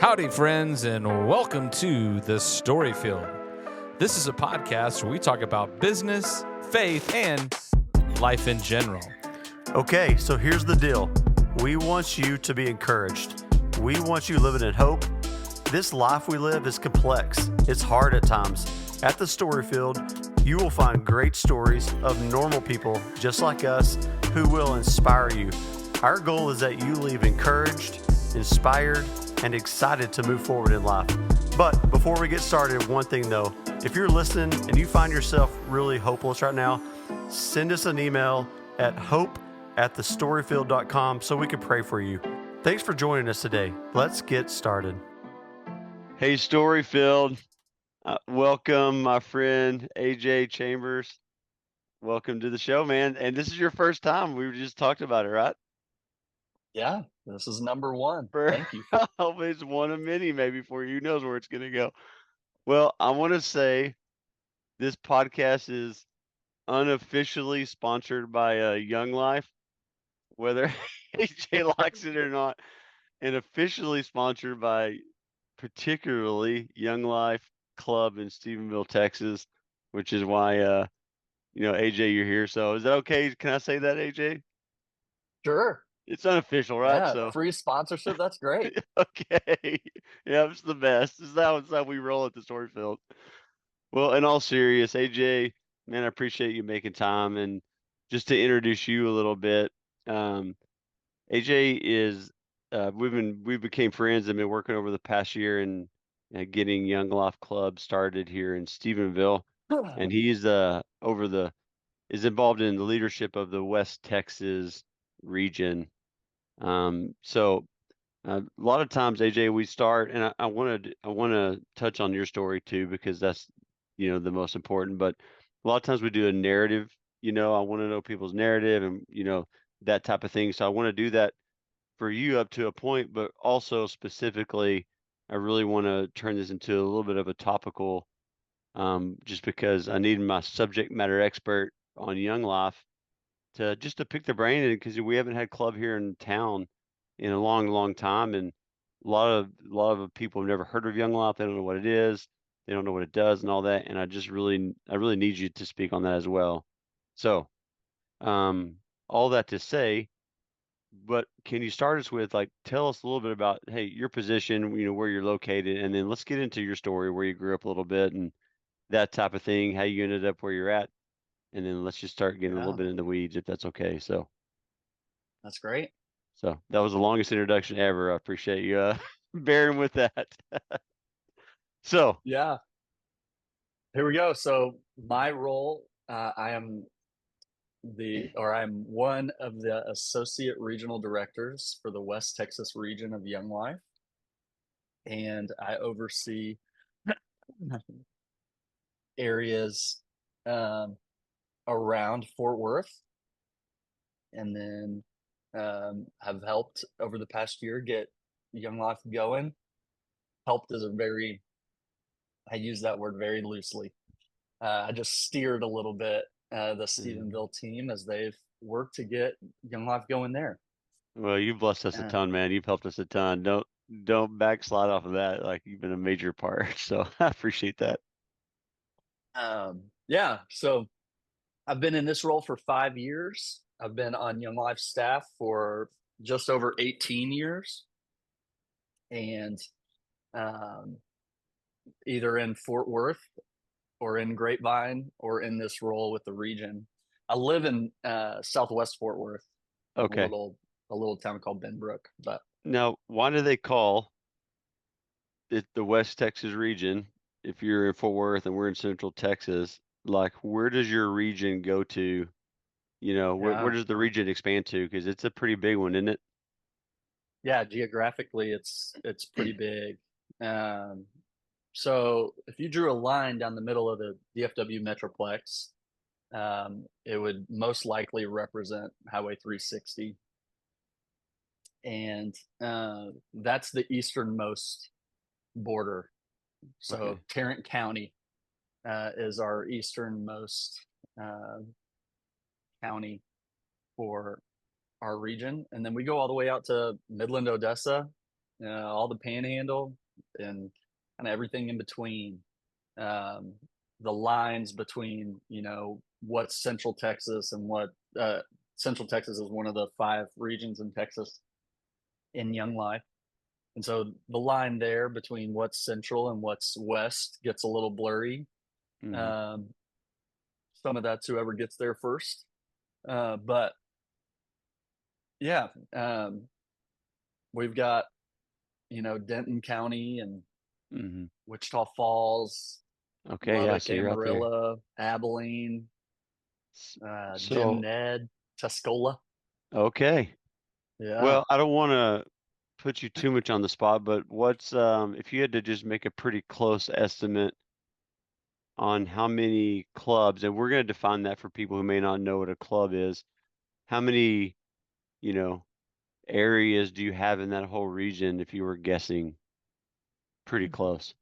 Howdy, friends, and welcome to the StoryField. This is a podcast where we talk about business, faith, and life in general. Okay, so here's the deal. We want you to be encouraged. We want you living in hope. This life we live is complex. It's hard at times. At the StoryField, you will find great stories of normal people just like us who will inspire you. Our goal is that you leave encouraged, inspired, and excited to move forward in life. But before we get started, one thing though, if you're listening and you find yourself really hopeless right now, send us an email at hope@thestoryfield.com so we can pray for you. Thanks for joining us today. Let's get started. Hey, StoryField. Welcome, my friend AJ Chambers. Welcome to the show, man. And this is your first time. We just talked about it, right? Yeah, this is number one. Thank you. I hope it's one of many, maybe for you. Who knows where it's going to go? Well, I want to say this podcast is unofficially sponsored by Young Life, whether AJ likes it or not, and officially sponsored by particularly Young Life Club in Stephenville, Texas, which is why, AJ, you're here. So is that okay? Can I say that, AJ? Sure. It's unofficial, right? Yeah, So free sponsorship. That's great. okay. Yeah, it's the best. This is how we roll at the StoryField. Well, in all serious, AJ, man, I appreciate you making time. And just to introduce you a little bit, AJ is we became friends and been working over the past year and getting Young Life Club started here in Stephenville, and he's is involved in the leadership of the West Texas region. So a lot of times, AJ, we start, and I want to touch on your story too, because that's the most important. But a lot of times we do a narrative. I want to know people's narrative and that type of thing. So I want to do that for you up to a point, but also specifically, I really want to turn this into a little bit of a topical, just because I need my subject matter expert on Young Life to pick their brain, because we haven't had club here in town in a long, long time, and a lot of people have never heard of Young Life. They don't know what it is, they don't know what it does, and all that. And I really need you to speak on that as well. So, all that to say. But can you start us with, tell us a little bit about, hey, your position, where you're located, and then let's get into your story, where you grew up a little bit and that type of thing, how you ended up where you're at, and then let's just start getting a little bit in the weeds, if that's okay. So That's great. that was the longest introduction ever. I appreciate you bearing with that. So Yeah. Here we go. So my role, I'm one of the associate regional directors for the West Texas region of Young Life, and I oversee areas around Fort Worth, and then have helped over the past year get Young Life going. Helped is I use that word very loosely. I just steered a little bit the Stephenville team as they've worked to get Young Life going there. Well, you've blessed us a ton, man. You've helped us a ton. Don't backslide off of that. Like, you've been a major part. So I appreciate that. Yeah. So I've been in this role for 5 years. I've been on Young Life staff for just over 18 years. And either in Fort Worth or in Grapevine or in this role with the region. I live in Southwest Fort Worth. Okay. A little town called Benbrook. But Now, why do they call it the West Texas region? If you're in Fort Worth and we're in Central Texas, where does your region go to? Where does the region expand to? Because it's a pretty big one, isn't it? Yeah, geographically, it's pretty big. So if you drew a line down the middle of the DFW Metroplex, it would most likely represent Highway 360. And that's the easternmost border. So Okay. Tarrant County is our easternmost county for our region. And then we go all the way out to Midland, Odessa, all the Panhandle, and kind of everything in between. Um, the lines between, what's Central Texas and what Central Texas is one of the 5 regions in Texas in Young Life. And so the line there between what's central and what's west gets a little blurry. Um, some of that's whoever gets there first. But yeah, we've got, Denton County and Wichita Falls, Okay, yeah, Lubbock, so you're out there. Amarillo, Abilene, So, Jim Ned, Tuscola. okay. Yeah. Well, I don't want to put you too much on the spot, but what's if you had to just make a pretty close estimate on how many clubs, and we're going to define that for people who may not know what a club is, how many, you know, areas do you have in that whole region if you were guessing pretty close?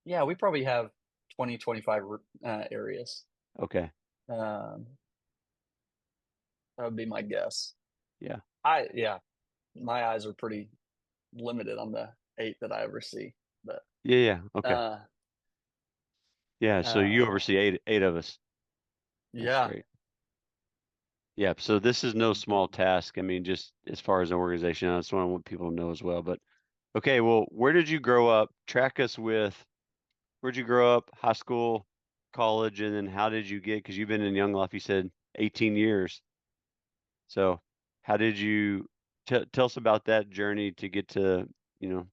Yeah, we probably have 20, 25 areas. Okay. Um, that would be my guess. Yeah. Yeah, my eyes are pretty limited on the 8 that I ever see, but Yeah, yeah. Okay. uh, Yeah, so you uh, oversee eight of us. That's yeah, great. Yeah, so this is no small task. I mean, just as far as an organization, that's what I want people to know as well. But okay, well, where did you grow up? Track us with where'd you grow up, high school, college, and then how did you get, because you've been in Young Life, you said 18 years. So how did you tell us about that journey to get to, you know,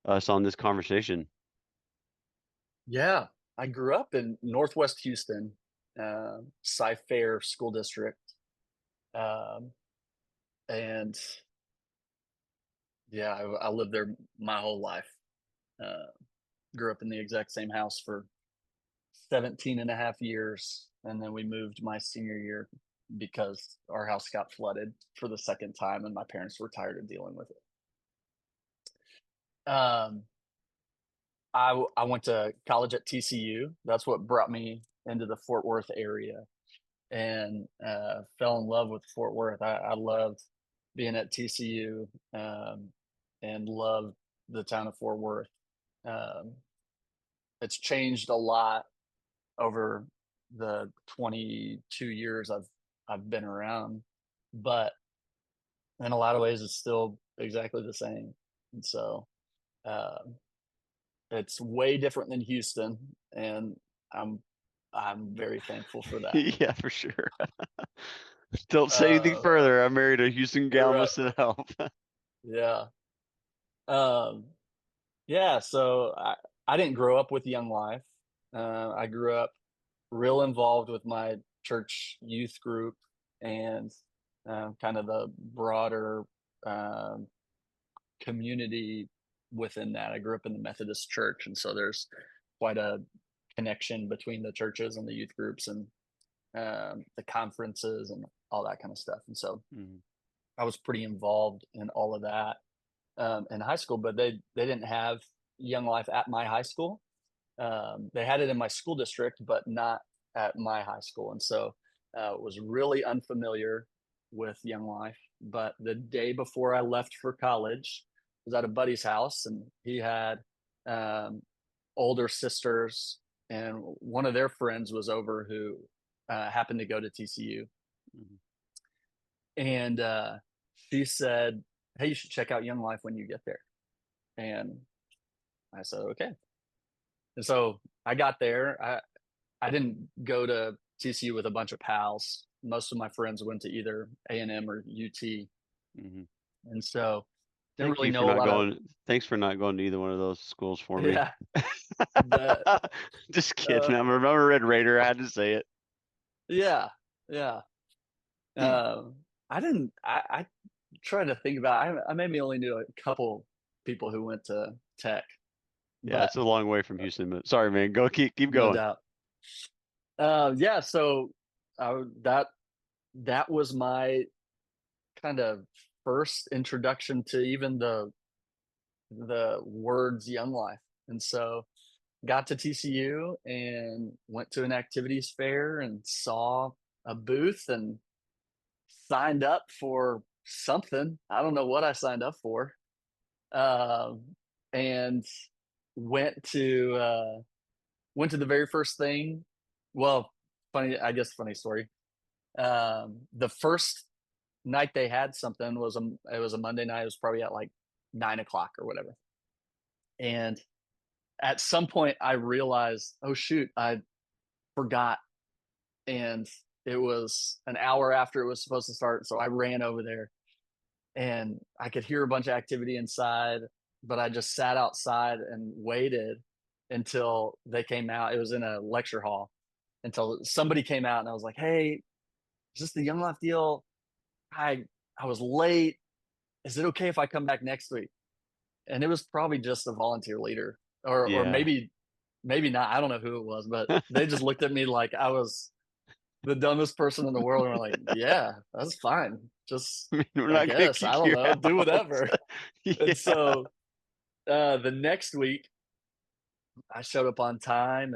us on this conversation? yeah. I grew up in Northwest Houston, Cy-Fair School District, um, and yeah, I lived there my whole life. Uh, grew up in the exact same house for 17 and a half years, and then we moved my senior year because our house got flooded for the second time, and my parents were tired of dealing with it. I went to college at TCU. That's what brought me into the Fort Worth area, and fell in love with Fort Worth. I loved being at TCU, and loved the town of Fort Worth. Um, it's changed a lot over the 22 years I've been around, but in a lot of ways, it's still exactly the same. And so, um, it's way different than Houston, and I'm I'm very thankful for that. Yeah, for sure. Don't say anything Uh, further. I married a Houston gal right, myself. yeah, um, yeah. So I didn't grow up with Young Life. I grew up real involved with my church youth group and kind of the broader um, community within that. I grew up in the Methodist church, and so there's quite a connection between the churches and the youth groups and the conferences and all that kind of stuff. And so Mhm. I was pretty involved in all of that in high school, but they didn't have Young Life at my high school. They had it in my school district, but not at my high school. And so was really unfamiliar with Young Life. But the day before I left for college, I was at a buddy's house, and he had um, older sisters, and one of their friends was over who happened to go to TCU. Mhm. And she said, "Hey, you should check out Young Life when you get there." And I said, "Okay." And so I got there. I didn't go to TCU with a bunch of pals. Most of my friends went to either A&M or UT, Mhm. and so didn't Thank really you for know a not lot of. going. Thanks for not going to either one of those schools for me. Yeah, the Just kidding. uh, I'm a Red Raider. I had to say it. yeah, yeah. I didn't. I tried to think about. I maybe only knew a couple people who went to Tech, Yeah, but it's a long way from Houston, but sorry, man. Go keep no going. doubt. Yeah. So that was my kind of first introduction to even the words Young Life. And so got to TCU and went to an activities fair and saw a booth and signed up for something. I don't know what I signed up for. and went to the very first thing. Well, funny story. The first night they had something it was a Monday night. It was probably at like 9 o'clock or whatever. And at some point I realized, oh shoot, I forgot. And it was an hour after it was supposed to start. So I ran over there and I could hear a bunch of activity inside, but I just sat outside and waited until they came out. It was in a lecture hall until somebody came out, and I was like, "Hey, is this the Young Life deal? I was late. Is it okay if I come back next week?" And it was probably just a volunteer leader, or Yeah. maybe not. I don't know who it was, but they just looked at me like I was the dumbest person in the world, and were like, "Yeah, that's fine. Just I mean, we're I not gonna guess I kick don't you know, out. do whatever." Yeah. And so the next week I showed up on time,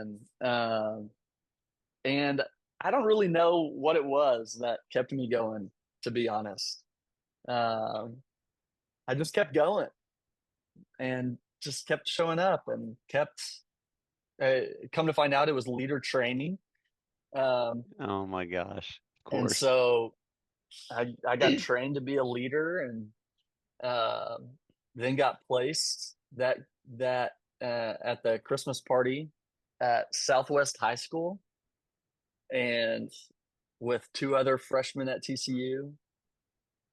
and I don't really know what it was that kept me going, to be honest. Um, I just kept going and just kept showing up and kept come to find out it was leader training. Um, Oh my gosh. Of and course. so I got trained to be a leader, and then got placed that at the Christmas party at Southwest High School, and with two other freshmen at TCU,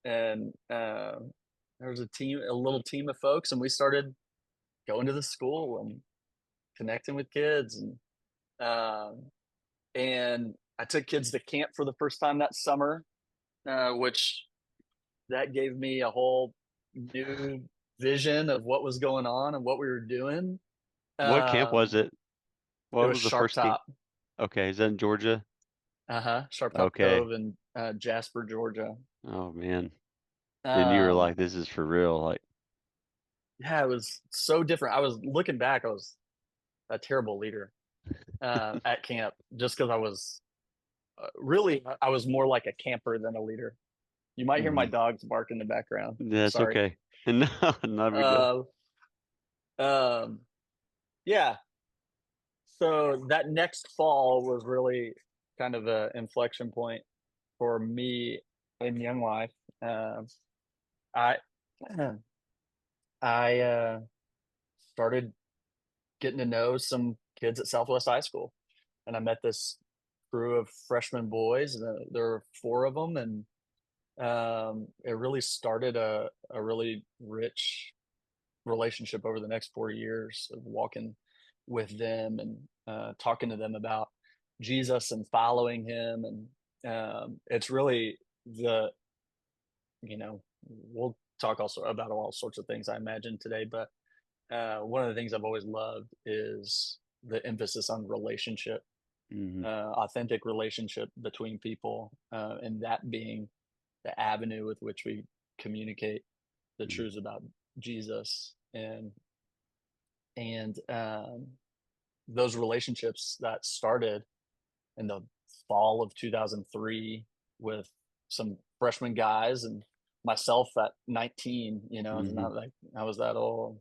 and there was a little team of folks, and we started going to the school and connecting with kids, um, and I took kids to camp for the first time that summer, which that gave me a whole new vision of what was going on and what we were doing. What camp was it? It What was was the Sharp first camp? Top. Okay, is that in Georgia? Sharp Top Okay. Cove in Jasper, Georgia. Oh man. And you were Um, like, this is for real. Like, yeah, it was so different. I was looking back, I was a terrible leader at camp, just because I was really, I was more like a camper than a leader. You might hear my mhm. dogs bark in the background. That's Sorry. okay. No, not a big deal. Uh, um, yeah. So that next fall was really kind of an inflection point for me in Young Life. I I started getting to know some kids at Southwest High School, and I met this crew of freshman boys. And there were four of them, and it really started a really rich relationship over the next 4 years of walking with them and talking to them about Jesus and following him. And it's really we'll talk also about all sorts of things, I imagine, today, but one of the things I've always loved is the emphasis on relationship, Hmm. authentic relationship between people, and that being the avenue with which we communicate the truths about Jesus. And those relationships that started in the fall of 2003 with some freshman guys and myself at 19. It's Hmm. not like I was that old.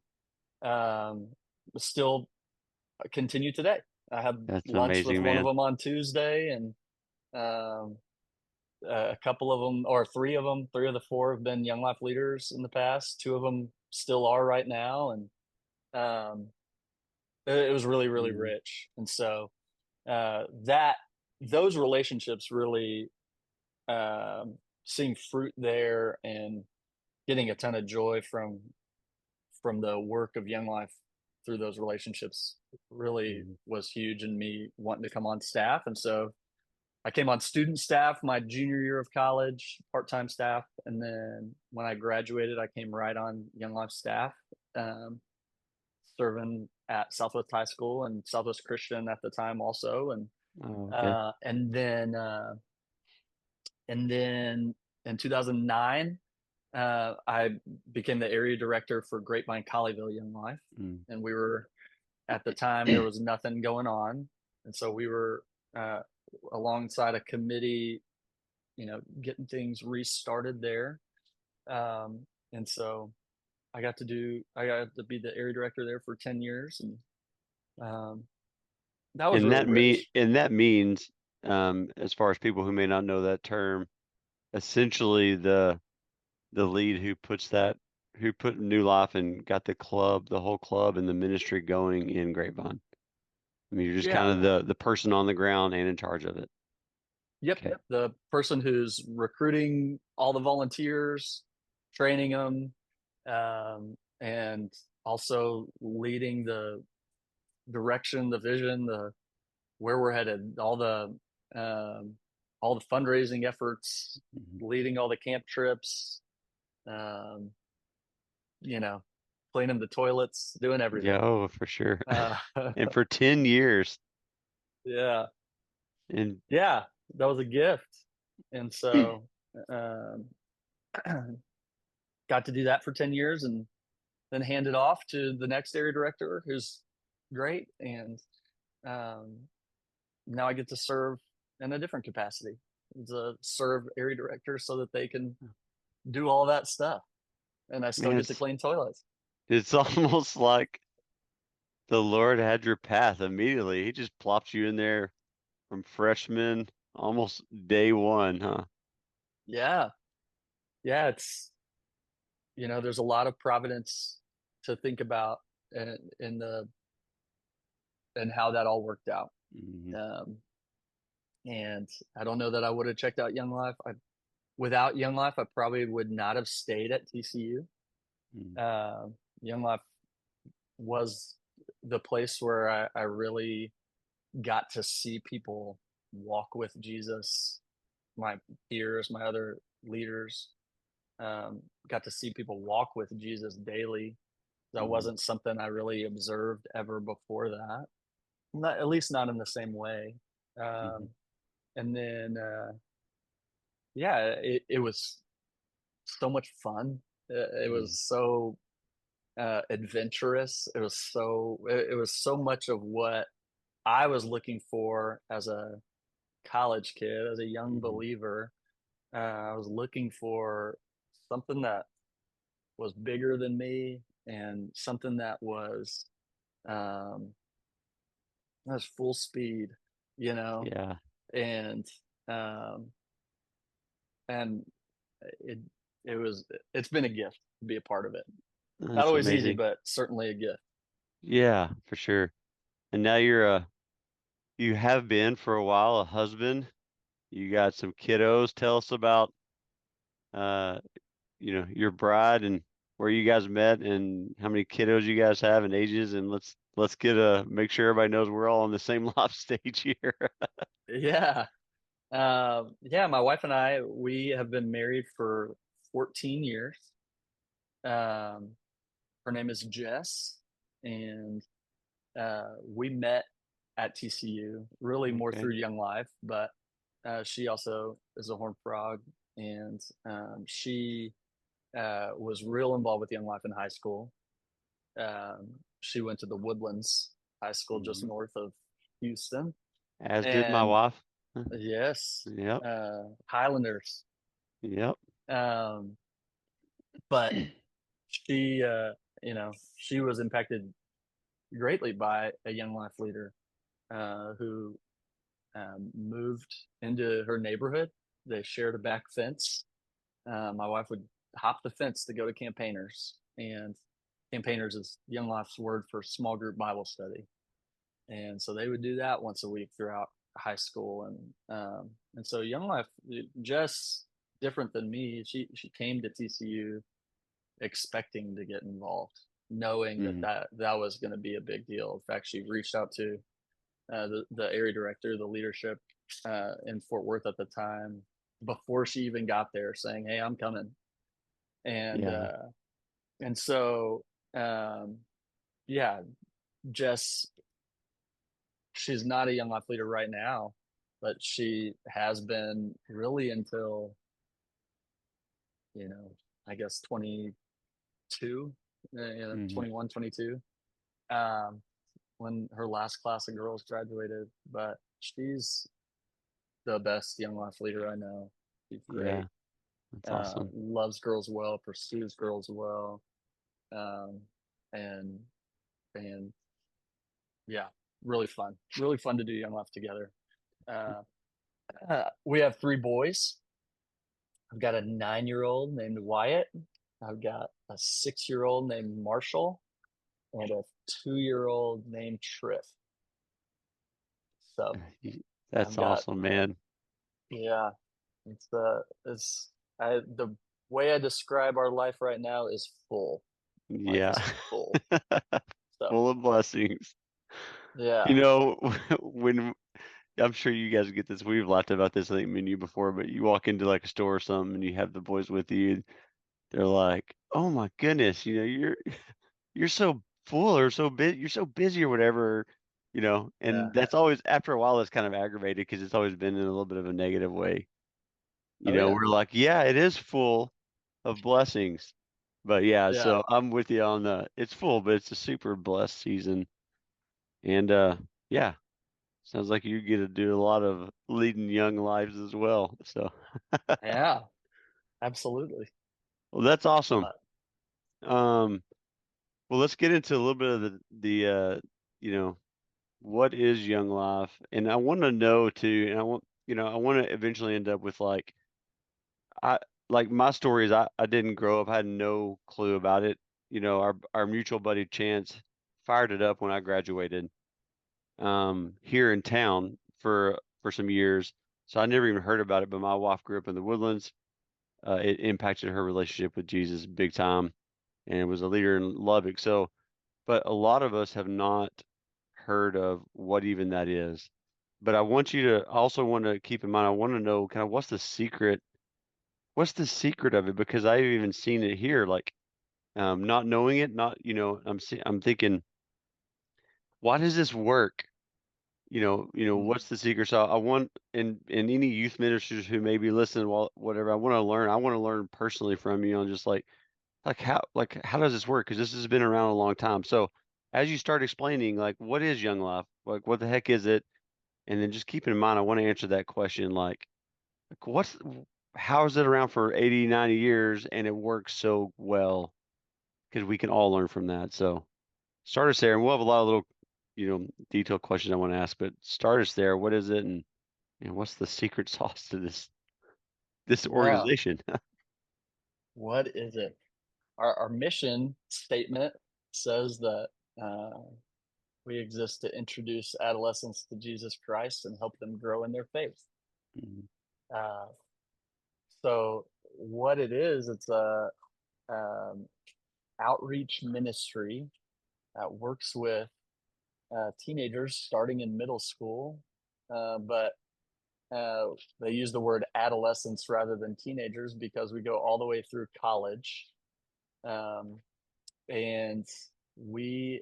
um Still continue today. I had That's lunch with amazing, one of man. them on Tuesday, and um a couple of them, or three of the four have been Young Life leaders in the past. Two of them still are right now. And um it was really, really Mhm. rich. And so that those relationships really, seeing fruit there, and getting a ton of joy from the work of Young Life through those relationships really Mhm. was huge in me wanting to come on staff. And so I came on student staff my junior year of college, part-time staff, and then when I graduated, I came right on Young Life staff, um, serving at Southwest High School and Southwest Christian at the time also. And Oh, okay. uh, and then uh, and then in 2009, I became the area director for Grapevine Colleyville Young Life, Mm. and we were, at the time, there was nothing going on, and so we were uh, alongside a committee, getting things restarted there. And so I got to be the area director there for 10 years, and that was really rich. And that means, as far as people who may not know that term, essentially the lead who put New Life and got the whole club and the ministry going in Grapevine. I mean, you're just Yeah. kind of the person on the ground and in charge of it. Yep. Okay. The person who's recruiting all the volunteers, training them, and also leading the direction, the vision, where we're headed, all the fundraising efforts, leading all the camp trips, you know, cleaning the toilets, doing everything. Yeah, oh, for sure. Uh, And for 10 years. yeah. And Yeah, that was a gift. And so um, got to do that for 10 years and then hand it off to the next area director who's great. And now I get to serve in a different capacity as a serve area director so that they can do all that stuff. And I still man, get to clean toilets. it's almost like the Lord had your path immediately. He just plopped you in there from freshman, almost day one, huh? Yeah. Yeah. There's a lot of providence to think about in and how that all worked out. Mhm. And I don't know that I would have checked out Young Life. Without Young Life, I probably would not have stayed at TCU. Mhm. Young Life was the place where I really got to see people walk with Jesus. My peers, my other leaders, got to see people walk with Jesus daily. That Mhm. wasn't something I really observed ever before that. Not, at least not in the same way. Mhm. And then, yeah, it was so much fun. It Mhm. was so adventurous. It was so much of what I was looking for as a college kid, as a young Mhm. believer. I was looking for something that was bigger than me and something um, that was full speed, you know, Yeah, and um, and it it was it's been a gift to be a part of it. Not that's always easy, amazing. but certainly a gift. Yeah, for sure. And now you have been for a while a husband. You got some kiddos. Tell us about uh, your bride and where you guys met and how many kiddos you guys have and ages, and let's make sure everybody knows we're all on the same life stage here. Yeah. Yeah, my wife and we have been married for 14 years. Um, her name is Jess, and we met at TCU, really more Okay. through Young Life, but she also is a Horned Frog, and she was real involved with Young Life in high school. She went to the Woodlands High School just Mhm. north of Houston, As did my and wife. yes, Yep. Highlanders. Yep. Um, but she, she was impacted greatly by a Young Life leader who moved into her neighborhood. They shared a back fence. My wife would hop the fence to go to campaigners, and campaigners is Young Life's word for small group Bible study. And so they would do that once a week throughout high school, and so Young Life, Jess, different than me. She came to TCU expecting to get involved, knowing that Mhm. that was going to be a big deal. In fact, she reached out to the area director, the leadership in Fort Worth at the time, before she even got there, saying, "Hey, I'm coming." And Yeah. uh, and so um, yeah, Jess, she's not a Young Life leader right now, but she has been really until I guess 22, Mhm. 21, 22. Um, when her last class of girls graduated, but she's the best Young Life leader I know. She's great. Yeah. That's awesome. Loves girls well, pursues girls well. and and yeah, really fun to do Young Life together. We have 3 boys. I've got a 9-year-old named Wyatt. I've got a 6-year-old named Marshall and a 2-year-old named Triff. So That's I've got, awesome, man. yeah, the way I describe our life right now is full. Life Yeah. is full. So Full of blessings. yeah, You know, when I'm sure you guys get this, we've laughed about this, I think, me and you before, but you walk into like a store or something and you have the boys with you, they're like, "Oh my goodness, you're so full or so busy, you're so busy or whatever, yeah, and that's always after a while it's kind of aggravated because it's always been in a little bit of a negative way. oh yeah, We're like, yeah, it is full of blessings. But yeah, yeah, so I'm with you on it's full, but it's a super blessed season. And yeah, sounds like you get to do a lot of leading young lives as well. So yeah, absolutely. well, that's awesome. But Um, well, let's get into a little bit of you know, what is young life? And I want to know too, and I want to eventually end up with I like my story is I didn't grow up, I had no clue about it. Our mutual buddy Chance fired it up when I graduated here in town for some years. So I never even heard about it, but my wife grew up in the Woodlands. It impacted her relationship with Jesus big time and was a leader in Lubbock. So, but a lot of us have not heard of what even that is. But I also want to keep in mind, I want to know kind of what's the secret of it? Because I've even seen it here, like not knowing it, not, I'm thinking, why does this work? mm, What's the secret? So I want, and any youth ministers who may be listening, while whatever, I want to learn. I want to learn personally from you on just like how does this work? Because this has been around a long time. So as you start explaining, like what is Young Life? Like what the heck is it? And then just keep in mind, I want to answer that question. Like how is it around for 80, 90 years and it works so well? Because we can all learn from that. So start us there, and we'll have a lot of little, detailed questions I want to ask. But start us there. What is it, and what's the secret sauce to this yeah, organization? what is it? Our mission statement says that uh, we exist to introduce adolescents to Jesus Christ and help them grow in their faith. Mhm. Uh, so what it is, it's a um, outreach ministry that works with teenagers starting in middle school, but uh, they use the word adolescents rather than teenagers because we go all the way through college. Um, and we,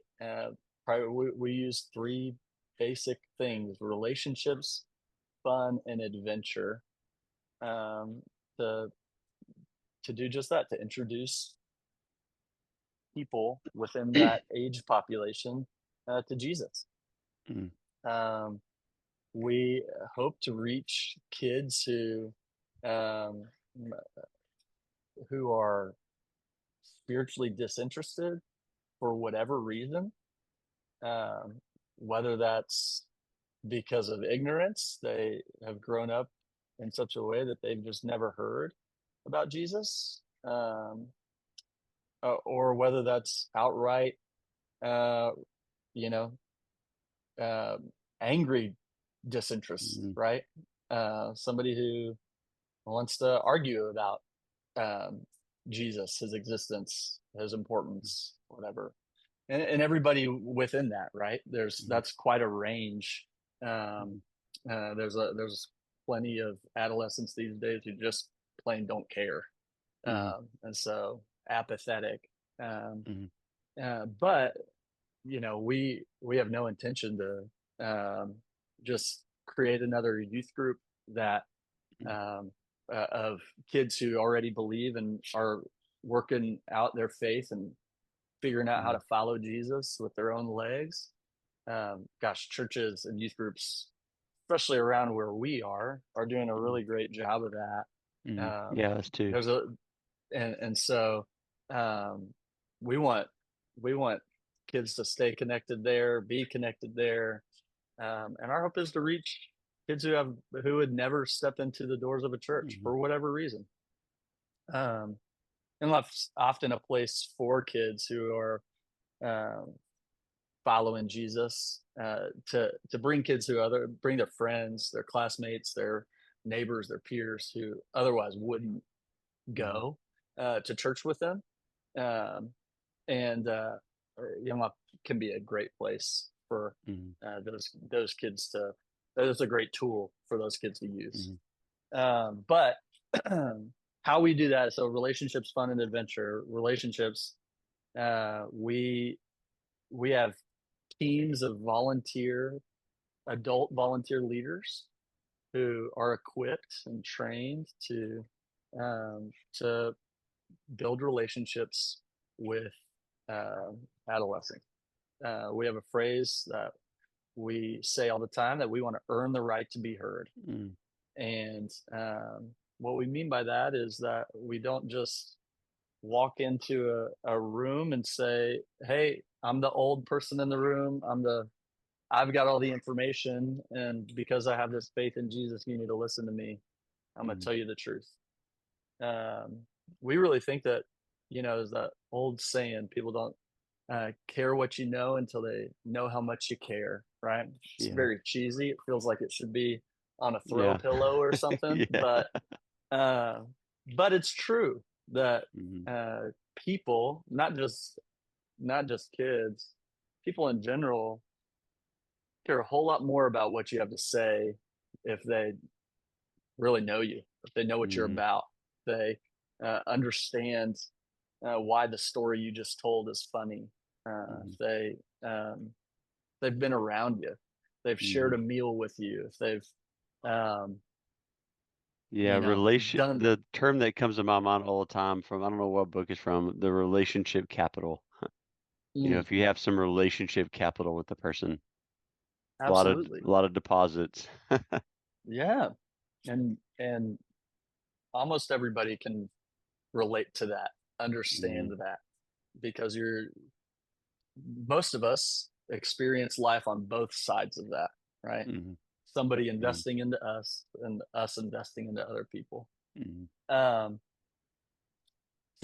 we use 3 basic things: relationships, fun, and adventure, um, to do just that, to introduce people within that age population to Jesus. Mhm. Um, we hope to reach kids um, who are spiritually disinterested for whatever reason, um, whether that's because of ignorance, they have grown up in such a way that they've just never heard about Jesus, or whether that's outright, uh, you know, uh, angry disinterest, Mhm. right? Somebody who wants to argue about um, Jesus, his existence, his importance, whatever. And everybody within that, right? That's quite a range. Um, Mhm. there's plenty of adolescents these days who just plain don't care, Mhm. and so apathetic. Um, Mhm. but we have no intention to just create another youth group that um, of kids who already believe and are working out their faith and figuring out how to Mhm. follow Jesus with their own legs. Gosh, churches and youth groups, especially around where we are doing a Mhm. really great job of that. Mhm. Um, Yeah, us too. there's a and so um, we want kids to stay connected there, be connected there, and our hope is to reach kids who would never step into the doors of a church for whatever reason. And that's often a place for kids who are following Jesus, to bring kids bring their friends, their classmates, their neighbors, their peers who otherwise wouldn't go to church with them. And Young Life can be a great place for those kids to. It's a great tool for those kids to use. But how we do that, so relationships, fun, and adventure. Relationships, we have teams of adult volunteer leaders who are equipped and trained to build relationships with adolescents. We have a phrase that we say all the time, that we want to earn the right to be heard. And what we mean by that is that we don't just walk into a room and say, hey, I'm the old person in the room. I've got all the information. And because I have this faith in Jesus, you need to listen to me. I'm going to tell you the truth. We really think that, there's that old saying, people don't care what you know until they know how much you care, right? It's very cheesy. It feels like it should be on a throw pillow or something. But it's true that people, not just kids, people in general care a whole lot more about what you have to say if they really know you, if they know what you're about, they understand why the story you just told is funny. They've been around you, they've shared a meal with you, if they've the term that comes to my mind all the time from, I don't know what book it's from, the relationship capital. If you have some relationship capital with the person, absolutely, a lot of deposits. And almost everybody can relate to that, understand that, because most of us experience life on both sides of that, right? Somebody investing into us and us investing into other people.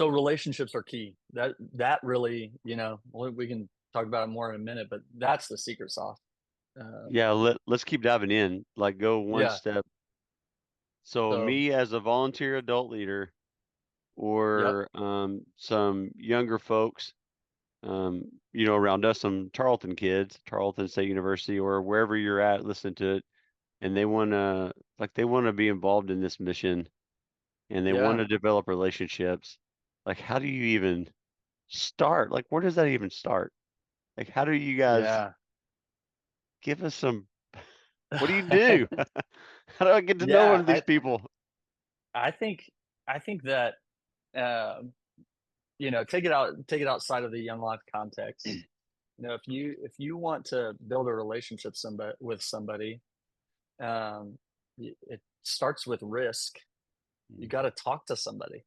So relationships are key. That really, we can talk about it more in a minute, but that's the secret sauce. Let's keep diving in, like go one step. So me as a volunteer adult leader, or some younger folks, around us, some Tarleton kids, Tarleton State University, or wherever you're at, listen to it, and they want to be involved in this mission, and they want to develop relationships. Like, how do you even start? Like, where does that even start? Like, how do you guys give us some? What do you do? How do I get to know one of these people? I think that take it outside of the Young Life context. If you want to build a relationship with somebody, it starts with risk. You got to talk to somebody,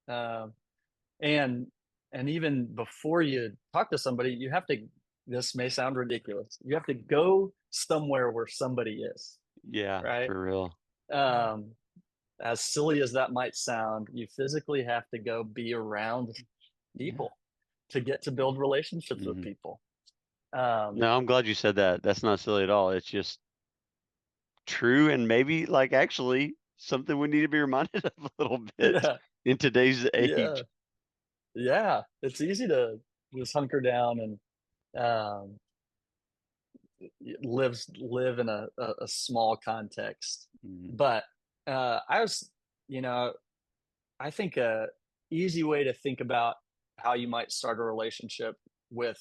and even before you talk to somebody, you have to. This may sound ridiculous. You have to go somewhere where somebody is. Yeah, right. For real. As silly as that might sound, you physically have to go be around people to get to build relationships with people. No, I'm glad you said that. That's not silly at all. It's just true, and maybe like actually something we need to be reminded of a little bit in today's age. Yeah. It's easy to just hunker down and live in a small context. But I think a easy way to think about how you might start a relationship with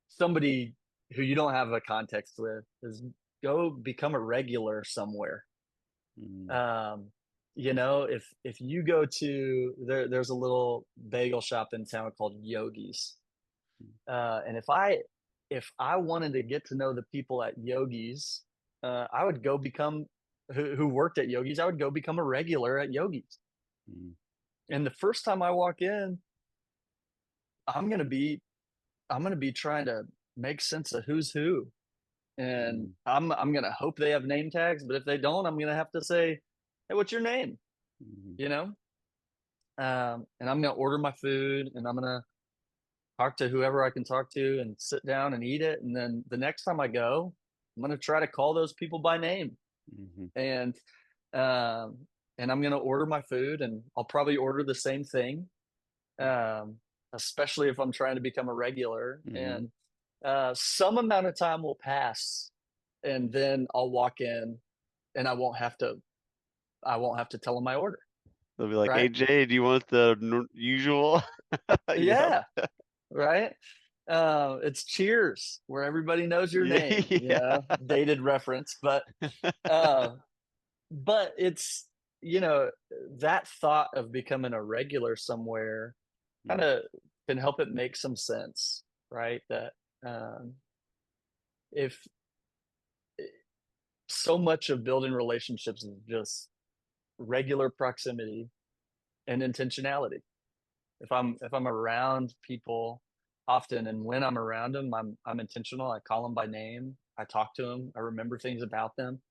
somebody who you don't have a context with is go become a regular somewhere. If you go to there's a little bagel shop in town called Yogi's, and if I wanted to get to know the people at Yogi's, I would go become who worked at Yogi's. I would go become a regular at Yogi's. And the first time I walk in, I'm gonna be trying to make sense of who's who, and I'm gonna hope they have name tags. But if they don't, I'm gonna have to say, "Hey, what's your name?" Mhm. You know, and I'm gonna order my food, and I'm gonna talk to whoever I can talk to, and sit down and eat it. And then the next time I go, I'm gonna try to call those people by name, Mhm. and um, I'm gonna order my food, and I'll probably order the same thing, um, especially if I'm trying to become a regular. Mhm. And some amount of time will pass, and then I'll walk in, and I won't have to tell them my order, They'll be like, right? "AJ, do you want the usual?" Yep. Yeah, right. It's Cheers, where everybody knows your Yeah. name. Yeah. Dated reference, uh, but it's you know that thought of becoming a regular somewhere kind Mm. of can help it make some sense, right? That um, if so much of building relationships is just regular proximity and intentionality. If I'm around people often, and when I'm around them, I'm intentional. I call them by name. I talk to them. I remember things about them.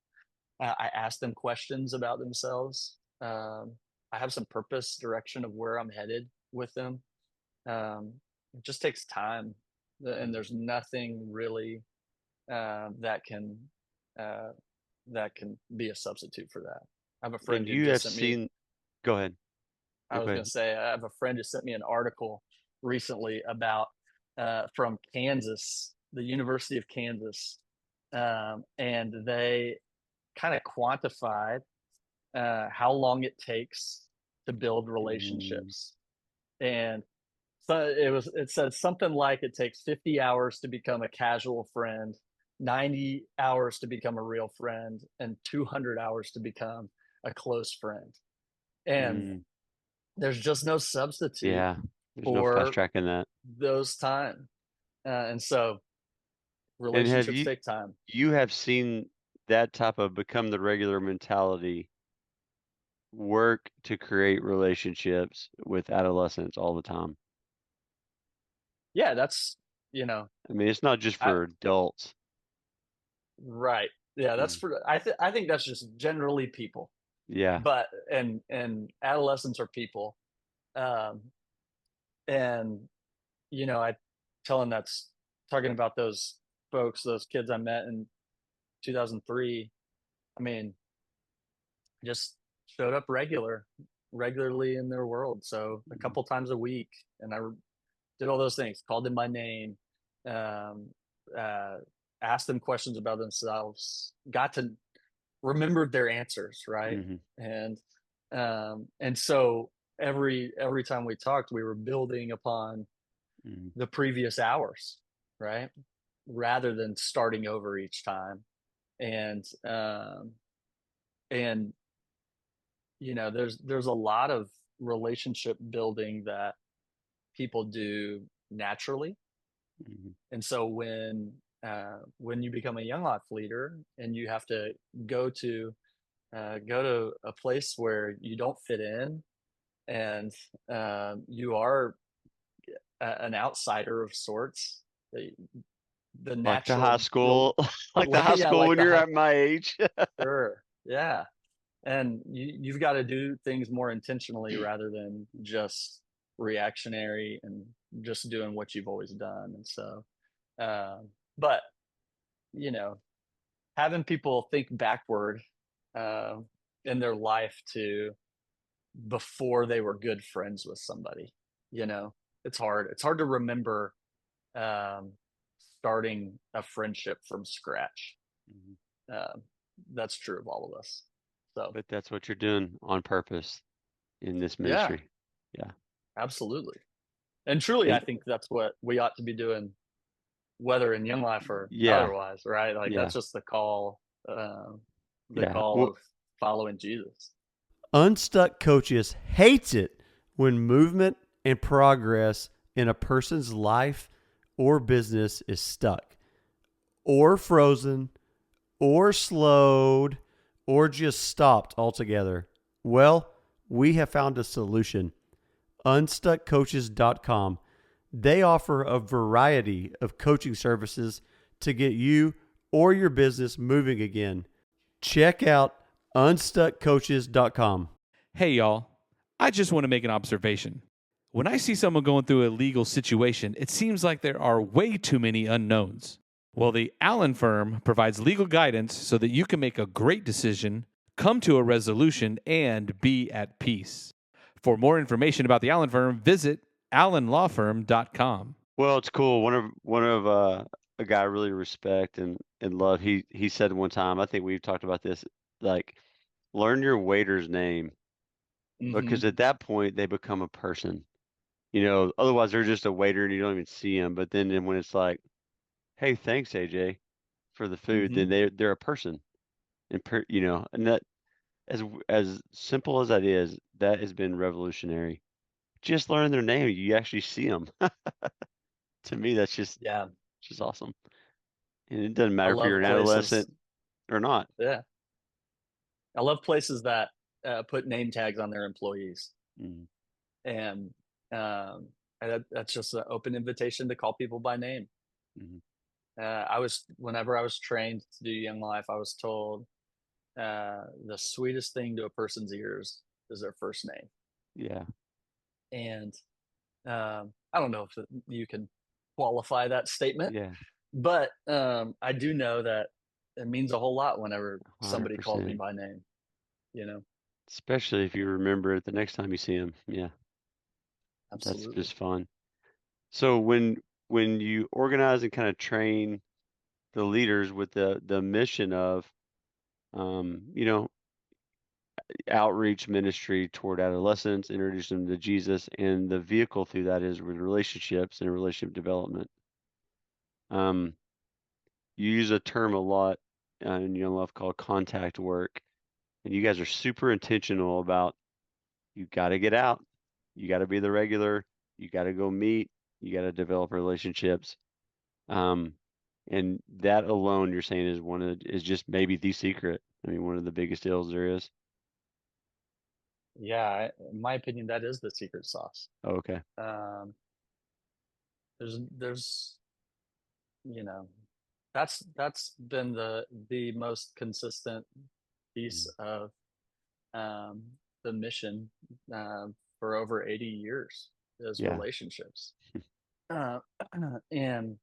I ask them questions about themselves. I have some purpose, direction of where I'm headed with them. Um, it just takes time, and there's nothing really that can uh, be a substitute for that. I have a friend And who you just have sent me. seen Go ahead. I No, was go going ahead. to say I have a friend who sent me an article recently about from Kansas, the University of Kansas, and they kind of quantified how long it takes to build Mm. relationships. And so it said something like it takes 50 hours to become a casual friend, 90 hours to become a real friend, and 200 hours to become a close friend. And Mm. there's just no substitute Yeah. There's no fast for tracking that. those time. And so And have relationships take time. you have seen that type of become the regular mentality work to create relationships with adolescents all the time? Yeah, that's you know, I mean, it's not just I for adults. right. Yeah, that's Mm. for I think that's just generally people. Yeah. But and adolescents are people. Um and I tell them that's talking about those folks, those kids I met in 2003. I mean, just showed up regularly in their world. So a Mhm. couple times a week, and I did all those things, called them by name, um, uh, asked them questions about themselves, got to remembered their answers, right? Mhm. And so every time we talked, we were building upon Mhm. the previous hours, right? Rather than starting over each time. And there's a lot of relationship building that people do naturally. Mhm. And so when you become a young life leader and you have to go to a place where you don't fit in, and you are an outsider of sorts, the Like the high natural school, like the high yeah, school like when the you're high. at my age. Sure, yeah. And you've got to do things more intentionally rather than just reactionary and just doing what you've always done. And so but you know having people think backward uh, in their life to before they were good friends with somebody, you know it's hard to remember um, starting a friendship from scratch. Mhm. uh, that's true of all of us. So But that's what you're doing on purpose in this yeah, ministry. Yeah. absolutely. And truly, I And think that's what we ought to be doing, whether in young life or yeah, otherwise, right? Like yeah, that's just uh, the yeah. call Well, of following Jesus. Unstuck Coaches hates it when movement and progress in a person's life or business is stuck, or frozen, or slowed, or just stopped altogether. Well, we have found a solution. Unstuckcoaches.com. They offer a variety of coaching services to get you or your business moving again. Check out unstuckcoaches.com. Hey, y'all. I just want to make an observation. When I see someone going through a legal situation, it seems like there are way too many unknowns. Well, the Allen firm provides legal guidance so that you can make a great decision, come to a resolution, and be at peace. For more information about the Allen firm, visit allenlawfirm.com. Well, it's cool. One of a guy I really respect and love. He said one time, I think we've talked about this, like learn your waiter's name because at that point they become a person. Otherwise they're just a waiter and you don't even see them. But then when it's like, hey, thanks AJ for the food, then they're a person. And that as simple as that is, that has been revolutionary. Just learn their name, you actually see them. To me, that's just Yeah. just awesome. And it doesn't I matter if you're love an adolescent places. or not. Yeah. I love places that put name tags on their employees. Mhm. And that's just an open invitation to call people by name. Mhm. Whenever I was trained to do Young Life, I was told the sweetest thing to a person's ears is their first name. Yeah. And I don't know if you can qualify that statement, Yeah. but I do know that it means a whole lot whenever somebody calls me 100%. by name. You know, Especially if you remember it the next time you see them. Yeah. That's absolutely. just fun. So when you organize and kind of train the leaders with the mission of you know, outreach ministry toward adolescents, introduce them to Jesus, and the vehicle through that is with relationships and relationship development. Um, you use a term a lot in Young Love called contact work, and you guys are super intentional about you got to get out, you got to be the regular, you got to go meet, you got to develop relationships. Um, and that alone, you're saying is just maybe the secret. I mean, one of the biggest deals there is. Yeah, in my opinion, that is the secret sauce. Oh, okay. Um, there's you know, that's been the most consistent piece Mm. of um, the mission for over 80 years is Yeah. relationships. Uh, and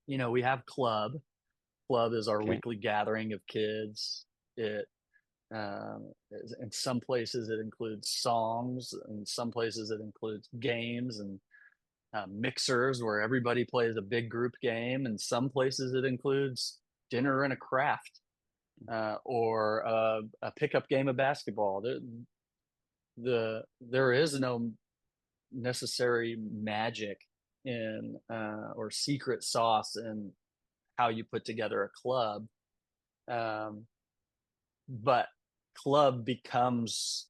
we have club. Club is our Okay. weekly gathering of kids. It in some places it includes songs, in some places it includes games and mixers where everybody plays a big group game, and some places it includes dinner and a craft or a pickup game of basketball. There is no necessary magic in or secret sauce in how you put together a club, but club becomes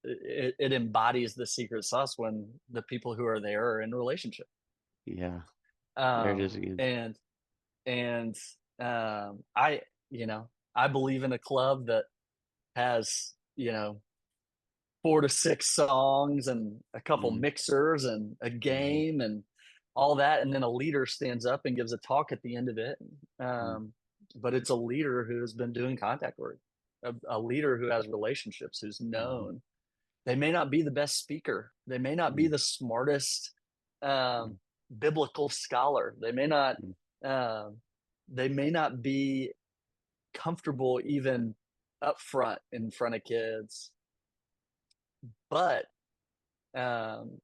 it embodies the secret sauce when the people who are there are in relationship. Yeah. There it um, is again. and I I believe in a club that has 4 to 6 songs and a couple Mhm. mixers and a Mhm. game and all that, and then a leader stands up and gives a talk at the end of it. Mhm. But it's a leader who has been doing contact work, a leader who has relationships, who's Mhm. known. They may not be the best speaker, they may not be Mhm. the smartest Mhm. biblical scholar, Mhm. um, they may not be comfortable even up front in front of kids, but um,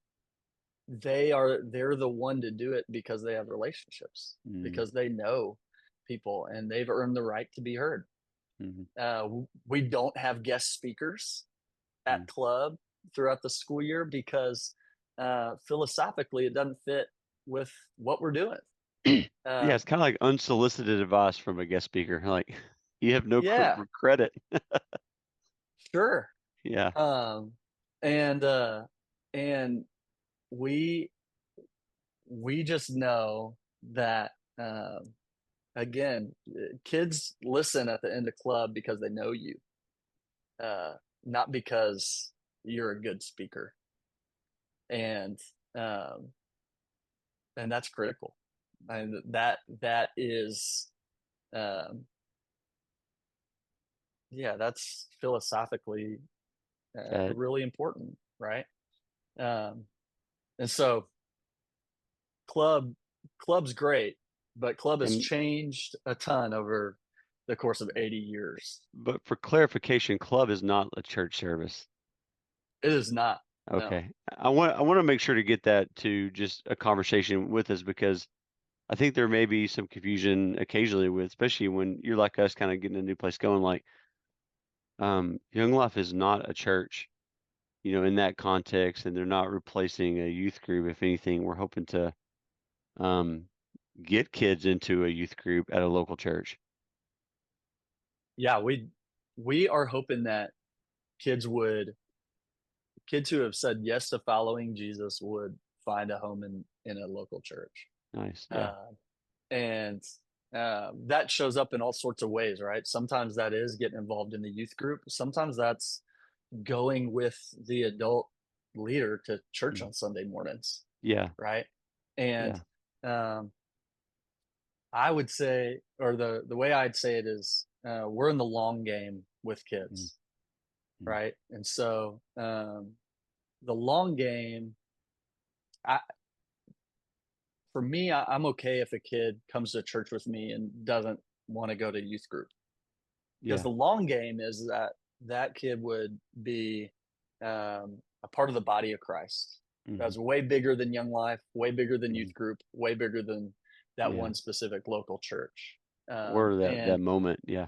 they're the one to do it because they have relationships, Mhm. because they know people and they've earned the right to be heard. Mhm. We don't have guest speakers at Mhm. club throughout the school year because philosophically it doesn't fit with what we're doing. Yeah, uh, it's kind of like unsolicited advice from a guest speaker. Like you have no yeah, credit. sure. Yeah. um, and and we we just know that again, kids listen at the end of club because they know you, uh, not because you're a good speaker. And and that's critical. And that is, that's philosophically That really important, right? And so club's great, but club has and changed a ton over the course of 80 years. but for clarification, club is not a church service. It is not. No. Okay. I want to make sure to get that to just a conversation with us, because I think there may be some confusion occasionally with, especially when you're like us, kind of getting a new place going. Like, Young Life is not a church, in that context, and they're not replacing a youth group. If anything, we're hoping to get kids into a youth group at a local church. Yeah, we are hoping that kids who have said yes to following Jesus would find a home in a local church. Nice. Yeah. And that shows up in all sorts of ways, right? Sometimes that is getting involved in the youth group. Sometimes that's going with the adult leader to church on Sunday mornings, Yeah. right? And I would say, or the way I'd say it is, we're in the long game with kids, right? And so the long game, for me, I'm okay if a kid comes to church with me and doesn't want to go to youth group, because the long game is that kid would be a part of the body of Christ. That's way bigger than Young Life, way bigger than youth group, way bigger than that one specific local church. Or that moment. Yeah.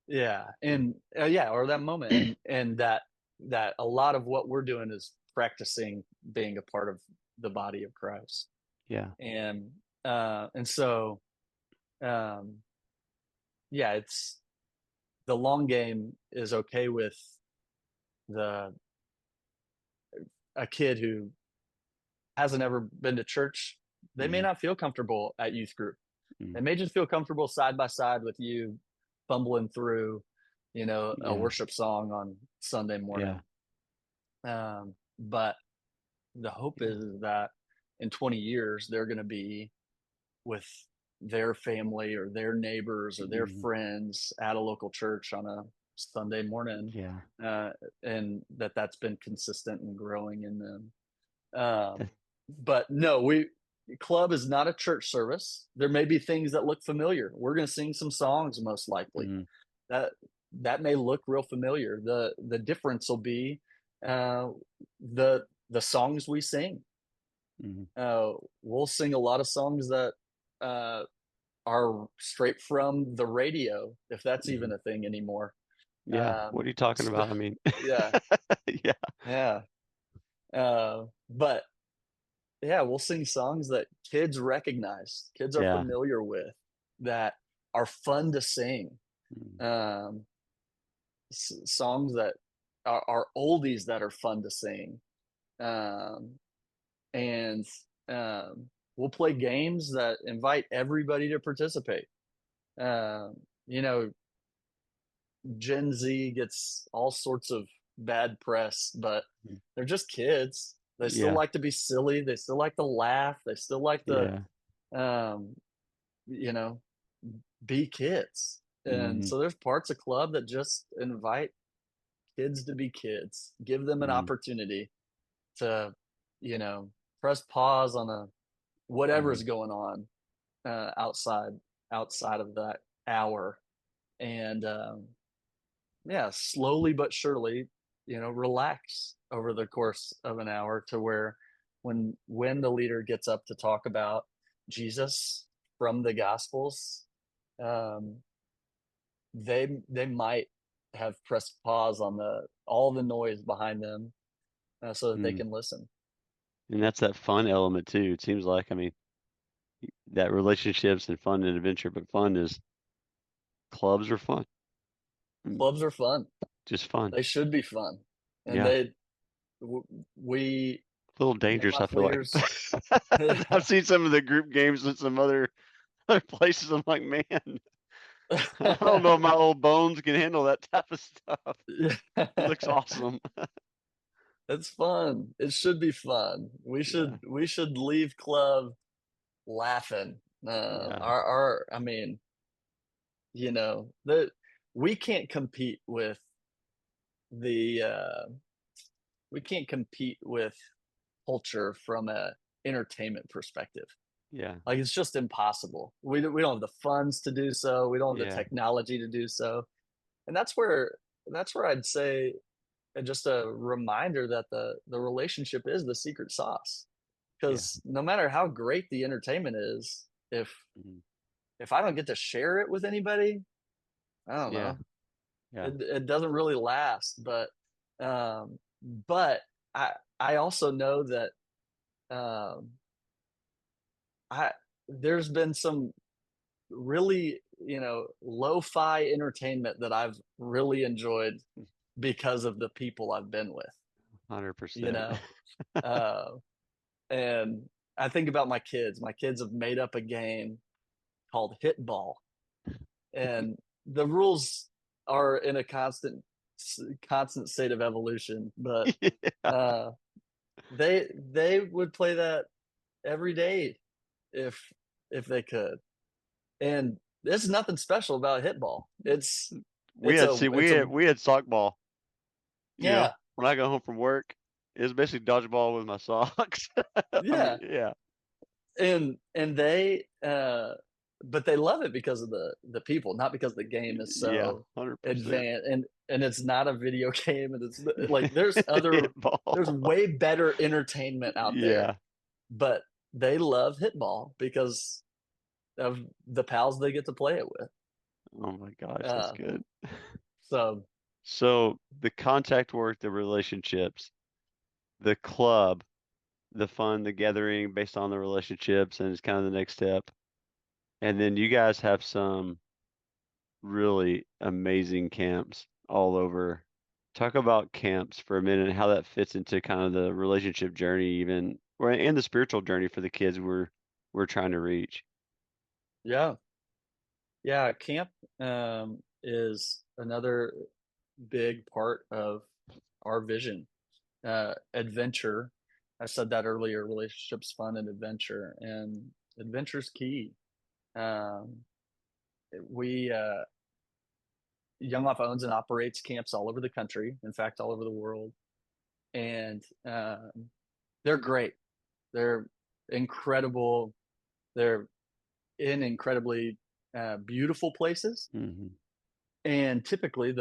Yeah. And or that moment. And that a lot of what we're doing is practicing being a part of the body of Christ. Yeah. And so it's the long game is okay with a kid who hasn't ever been to church. They may not feel comfortable at youth group. They may just feel comfortable side by side with you, fumbling through, a worship song on Sunday morning. But the hope is that in 20 years, they're going to be with their family or their neighbors or their friends at a local church on a Sunday morning. And that's been consistent and growing in them. But no, club is not a church service. There may be things that look familiar. We're going to sing some songs, most likely. That may look real familiar. The difference will be the songs we sing. We'll sing a lot of songs that are straight from the radio, if that's even a thing anymore. What are you talking about? I mean, but we'll sing songs that kids recognize, kids are familiar with, that are fun to sing. Songs that are oldies that are fun to sing. And we'll play games that invite everybody to participate. Gen Z gets all sorts of bad press, but they're just kids. They still like to be silly. They still like to laugh. They still like to, be kids. And so there's parts of club that just invite kids to be kids, give them an opportunity to, press pause on whatever's going on outside of that hour. And slowly but surely, relax over the course of an hour, to where when the leader gets up to talk about Jesus from the Gospels, they might have pressed pause on all the noise behind them, so that they can listen. And that's that fun element too. It seems like, I mean, that relationships and fun and adventure, but clubs are fun. Clubs are fun. Just fun. They should be fun. And we a little dangerous, I feel like. I've seen some of the group games at some other places. I'm like, man, I don't know if my old bones can handle that type of stuff. It looks awesome. It's fun. It should be fun. Yeah. We should leave club laughing. Yeah. I mean, that we can't compete with the we can't compete with culture from a entertainment perspective. Yeah. Like it's just impossible. We don't have the funds to do so. We don't have the Yeah. technology to do so. And that's where I'd say just a reminder that the relationship is the secret sauce. Yeah. Because no matter how great the entertainment is, if Mhm. if I don't get to share it with anybody, I don't Yeah. know. Yeah. It doesn't really last. But I also know that um, I there's been some really lo-fi entertainment that I've really enjoyed because of the people I've been with. You 100%. know, uh, and I think about my kids. My kids have made up a game called Hit Ball, and the rules are in a constant state of evolution. But Yeah. uh, they would play that every day if they could. And there's nothing special about hit ball. We It's had a see it's a we had softball, yeah, when I got home from work, it was basically dodgeball with my socks. I mean, yeah. yeah. And they but they love it because of the people, not because the game is Yeah, so 100%. advanced. And it's not a video game, and it's like there's Ball. way better entertainment out there. Yeah. But they love hit ball because of the pals they get to play it with. Oh my gosh, that's Uh good. so So the contact work, the relationships, the club, the fun, the gathering based on the relationships, and it's kind of the next step. And then you guys have some really amazing camps all over. Talk about camps for a minute and how that fits into kind of the relationship journey, even or and the spiritual journey for the kids we're trying to reach. yeah. Yeah, camp is another big part of our vision. Adventure. I said that earlier. Relationships, fun, and adventure's key. Um, we Young Life owns and operates camps all over the country. In fact, all over the world, and they're great. They're incredible. They're in incredibly beautiful places, Hmm. and typically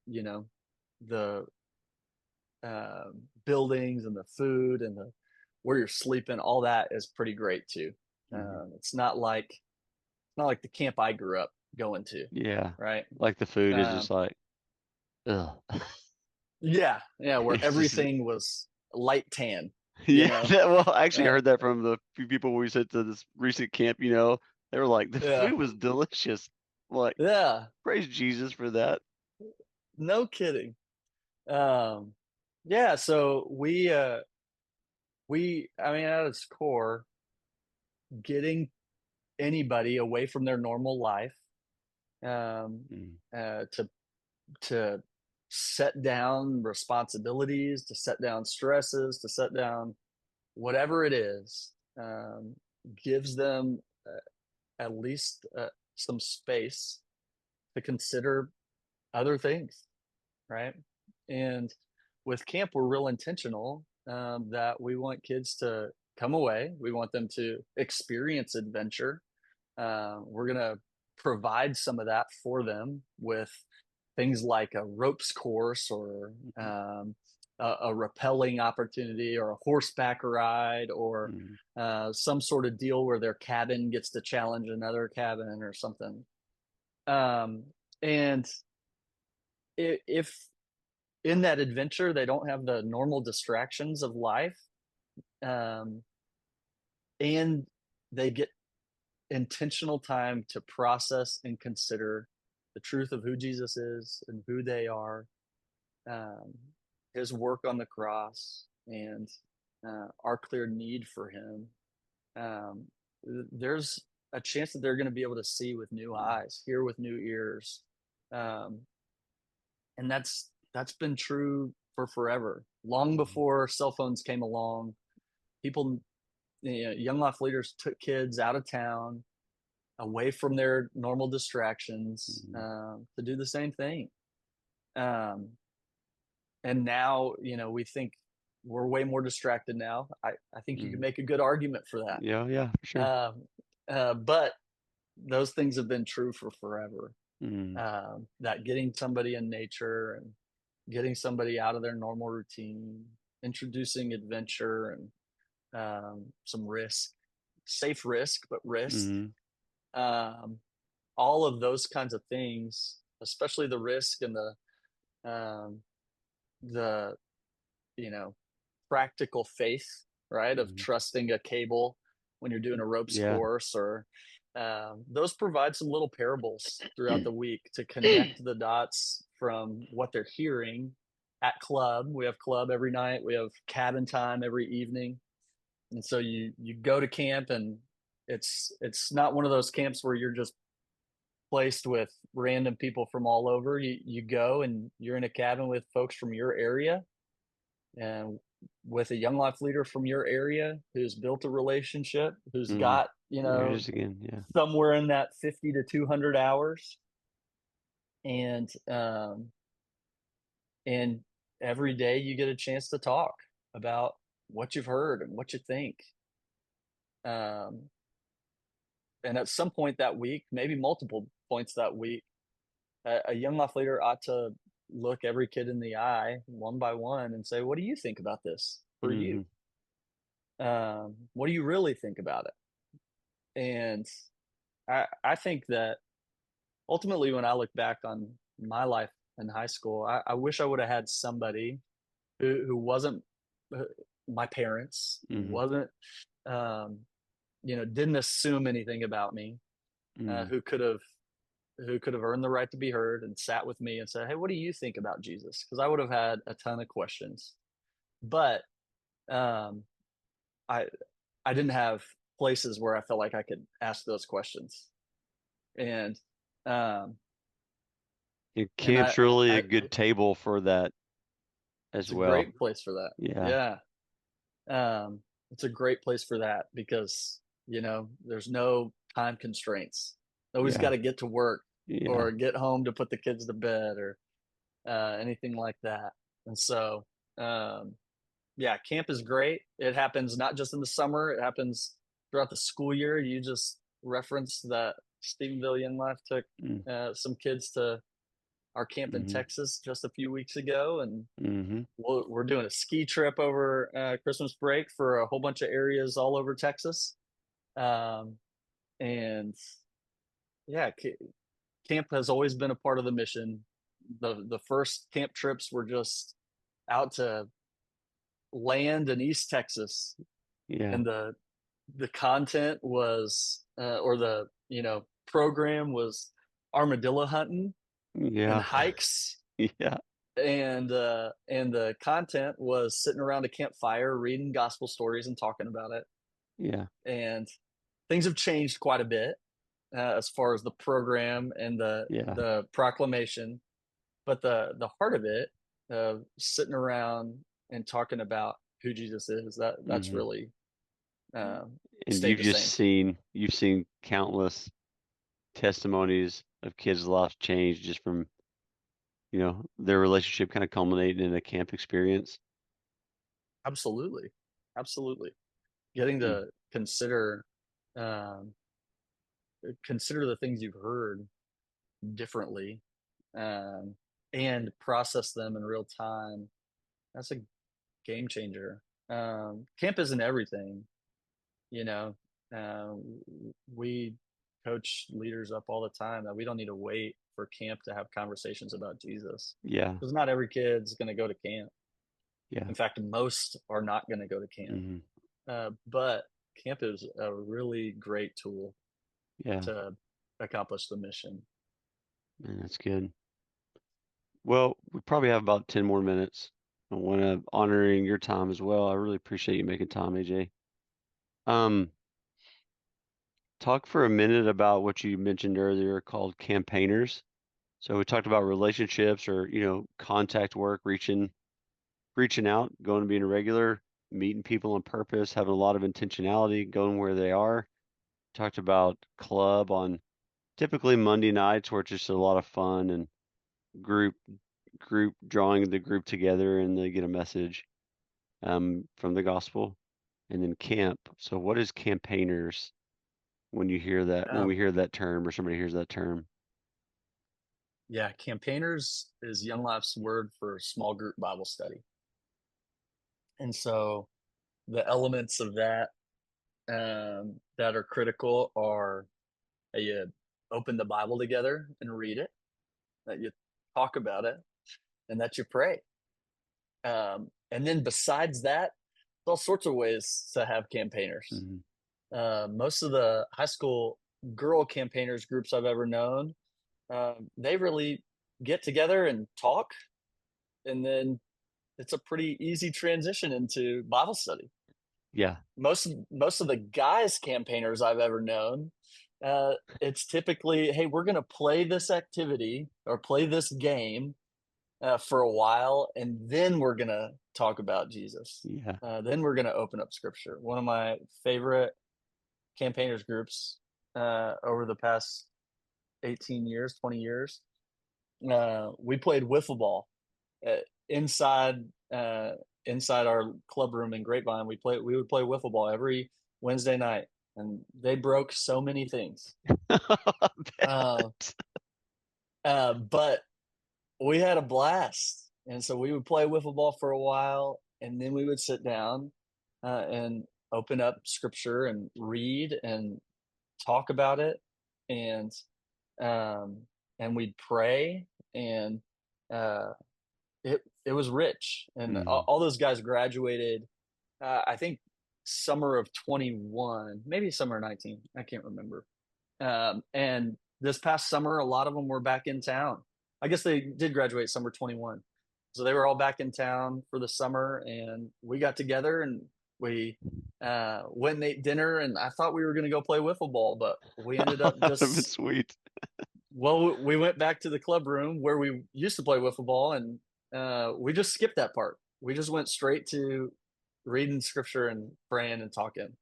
you know the buildings and the food and the where you're sleeping, all that is pretty great too. Hmm. It's not like the camp I grew up going to, Yeah. right? Like the food is just um like, ugh. yeah, where It's just everything was light tan, you yeah, know well, actually, I uh, heard that from the few people we sent to this recent camp, they were like, the yeah, food was delicious. Like, yeah, praise Jesus for that. no kidding. um yeah, so we I mean, at its core, getting anybody away from their normal life, um, Mm, to set down responsibilities, to set down stresses, to set down whatever it is, gives them at least some space to consider other things, right? And with camp, we're real intentional, that we want kids to come away. We want them to experience adventure. We're going to provide some of that for them with things like a ropes course, or mhm, a rappelling opportunity, or a horseback ride, or mhm. some sort of deal where their cabin gets to challenge another cabin or something. Um, and if in that adventure they don't have the normal distractions of life, um, and they get intentional time to process and consider the truth of who Jesus is and who they are, um, his work on the cross, and our clear need for him. Um, there's a chance that they're going to be able to see with new eyes, hear with new ears, um, and that's been true for forever. Long before cell phones came along, people, young life leaders took kids out of town, away from their normal distractions, to do the same thing. Um, and now, we think we're way more distracted now. I think you can make a good argument for that. Yeah, for sure. But those things have been true for forever. Mm. That getting somebody in nature and getting somebody out of their normal routine, introducing adventure and some risk, safe risk, but risk. All of those kinds of things, especially the risk and the practical faith, right, of trusting a cable when you're doing a ropes course, or those provide some little parables throughout the week to connect the dots from what they're hearing at club. We have club every night. We have cabin time every evening. And so you go to camp, and it's not one of those camps where you're just placed with random people from all over. You go and you're in a cabin with folks from your area, and with a young life leader from your area who's built a relationship, who's got, There it is again. Yeah. somewhere in that 50 to 200 hours. And every day you get a chance to talk about what you've heard and what you think. And at some point that week, maybe multiple points that week, a young life leader ought to look every kid in the eye one by one and say, what do you think about this for you? What do you really think about it? And I think that ultimately, when I look back on my life in high school, I wish I would have had somebody who wasn't my parents, wasn't, didn't assume anything about me, who could have earned the right to be heard and sat with me and said, hey, what do you think about Jesus? Because I would have had a ton of questions. But I didn't have places where I felt like I could ask those questions. And camp's really a good table for that as well. It's a great place for that. Yeah. It's a great place for that because, there's no time constraints. Nobody's got to get to work or get home to put the kids to bed or anything like that. And so, camp is great. It happens not just in the summer, it happens throughout the school year. You just referenced that Stephenville Young Life took some kids to our camp in Texas just a few weeks ago. And we're doing a ski trip over Christmas break for a whole bunch of areas all over Texas. And camp has always been a part of the mission. The first camp trips were just out to land in East Texas. And the content was or the program was armadillo hunting and hikes. And the content was sitting around a campfire reading gospel stories and talking about it. And things have changed quite a bit as far as the program and the proclamation, but the heart of it, sitting around and talking about who Jesus is, that's really and you've seen countless testimonies of kids' lives change just from their relationship kind of culminating in a camp experience. Absolutely getting to consider the things you've heard differently and process them in real time. That's a game changer. Camp isn't everything. We coach leaders up all the time that we don't need to wait for camp to have conversations about Jesus. Because not every kid's going to go to camp. In fact, most are not going to go to camp. But camp is a really great tool to accomplish the mission. Man, that's good. Well, we probably have about 10 more minutes. I want to honoring your time as well. I really appreciate you making time, AJ. Talk for a minute about what you mentioned earlier called campaigners. So we talked about relationships or, contact work, reaching reaching out, going and being a regular, meeting people on purpose, having a lot of intentionality, going where they are. Talked about club on typically Monday nights, where it's just a lot of fun and group drawing the group together, and they get a message from the gospel. And then camp. So what is campaigners when you hear that, when we hear that term or somebody hears that term? Yeah, campaigners is Young Life's word for small group Bible study. And so the elements of that that are critical are that you open the Bible together and read it, that you talk about it, and that you pray. And then besides that, all sorts of ways to have campaigners. Most of the high school girl campaigners groups I've ever known, they really get together and talk, and then it's a pretty easy transition into Bible study. Yeah. Most of the guys campaigners I've ever known, it's typically, hey, we're going to play this activity or play this game for a while, and then we're going to talk about Jesus. Yeah. Then we're going to open up scripture. One of my favorite campaigners groups over the past 18 years, 20 years, we played wiffle ball inside our club room in Grapevine. We would play wiffle ball every Wednesday night, and they broke so many things. But we had a blast, and so we would play wiffle ball for a while, and then we would sit down and open up scripture and read and talk about it, and we'd pray, and it was rich. And all those guys graduated, I think summer of 21, maybe summer of 19, I can't remember. And this past summer, a lot of them were back in town. I guess they did graduate summer 21. So they were all back in town for the summer, and we got together and we went and ate dinner, and I thought we were going to go play wiffle ball, but we ended up just sweet. Well, we went back to the club room where we used to play wiffle ball, and we just skipped that part. We just went straight to reading scripture and praying and talking.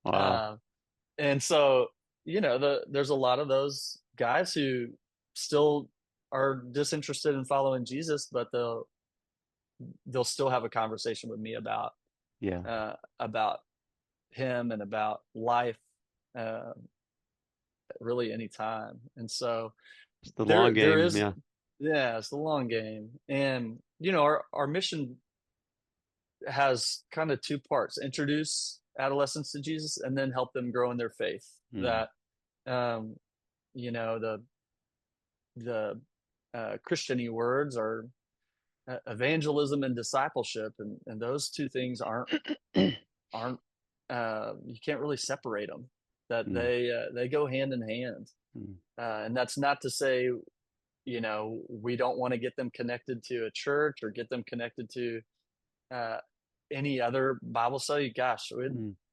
Wow. And so, there's a lot of those guys who still are disinterested in following Jesus, but they'll still have a conversation with me about him and about life, really any time. And so it's the long game. It's the long game. And our mission has kind of two parts: introduce adolescents to Jesus and then help them grow in their faith. That the Christian-y words are evangelism and discipleship, and those two things aren't you can't really separate them. That they go hand in hand. And that's not to say we don't want to get them connected to a church or get them connected to any other Bible study. Gosh,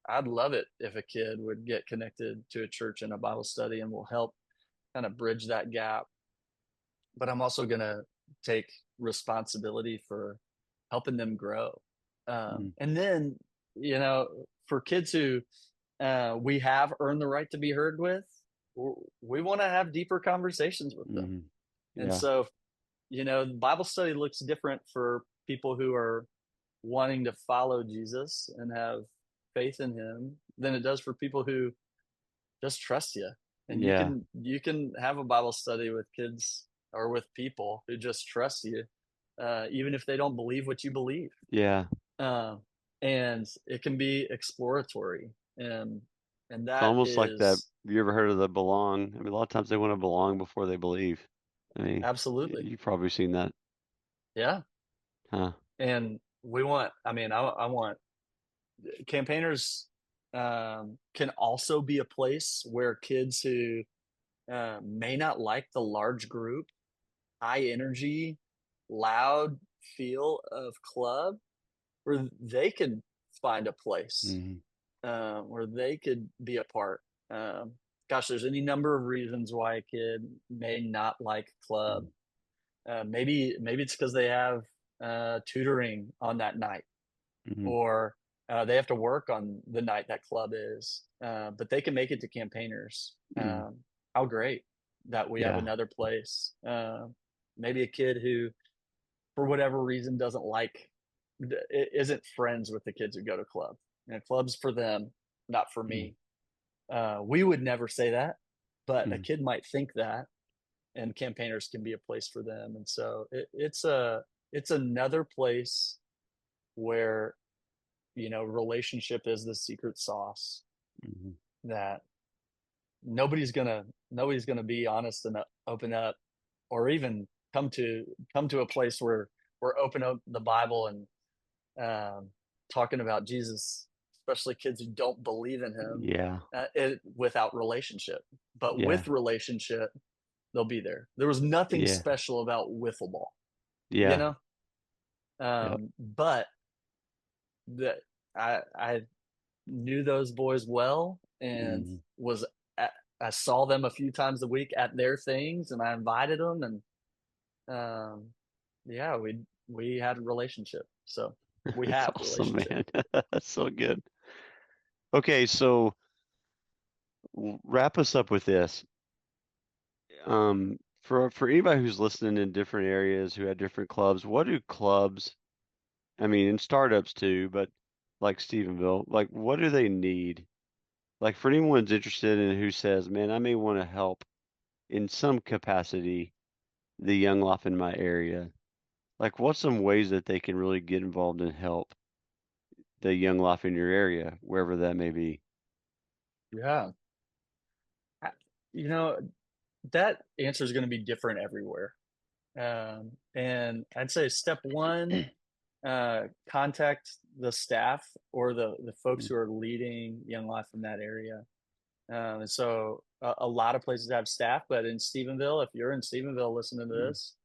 I'd love it if a kid would get connected to a church and a Bible study, and will help kind of bridge that gap. But I'm also going to take responsibility for helping them grow. And then, for kids who we have earned the right to be heard with, we want to have deeper conversations with them. And so, Bible study looks different for people who are wanting to follow Jesus and have faith in him than it does for people who just trust you. And you can have a Bible study with kids or with people who just trust you, even if they don't believe what you believe. And it can be exploratory. And that it's almost like that. Have you ever heard of the belong? I mean, a lot of times they want to belong before they believe. I mean, absolutely. You've probably seen that. Yeah. Huh. And I want campaigners can also be a place where kids who may not like the large group, high energy, loud feel of club, where they could find a place where they could be a part. There's any number of reasons why a kid may not like club. Maybe it's because they have tutoring on that night, Mhm. or they have to work on the night that club is, but they can make it to campaigners. Mm. How great that we have Yeah. another place. Maybe a kid who, for whatever reason, doesn't like, isn't friends with the kids who go to club. Club's for them, not for Mm. me. We would never say that, but a Mm. kid might think that, and campaigners can be a place for them. And so it's another place where, relationship is the secret sauce, Mhm. that nobody's gonna be honest and open up, or even come to a place where we're open up the Bible and talking about Jesus, especially kids who don't believe in him, Yeah. without relationship. But Yeah. with relationship, they'll be there. There was nothing Yeah. special about wiffle ball, you Yeah. know. Yep. But I knew those boys well, and Mhm. I saw them a few times a week at their things, and I invited them, and yeah, we had a relationship. So we That's have awesome, relationship. man. That's so good. Okay, so wrap us up with this. For anybody who's listening in different areas who had different clubs, what do clubs, I mean, in startups too, but like Stephenville, like what do they need? Like for anyone who's interested in who says, man, I may want to help in some capacity the young life in my area. Like what's some ways that they can really get involved and help the young life in your area, wherever that may be? Yeah. I- You know, that answer is going to be different everywhere. And I'd say step one, contact the staff or the folks Mm. who are leading Young Life in that area. And so a lot of places have staff, but in Stephenville, if you're in Stephenville listening to Mm. this,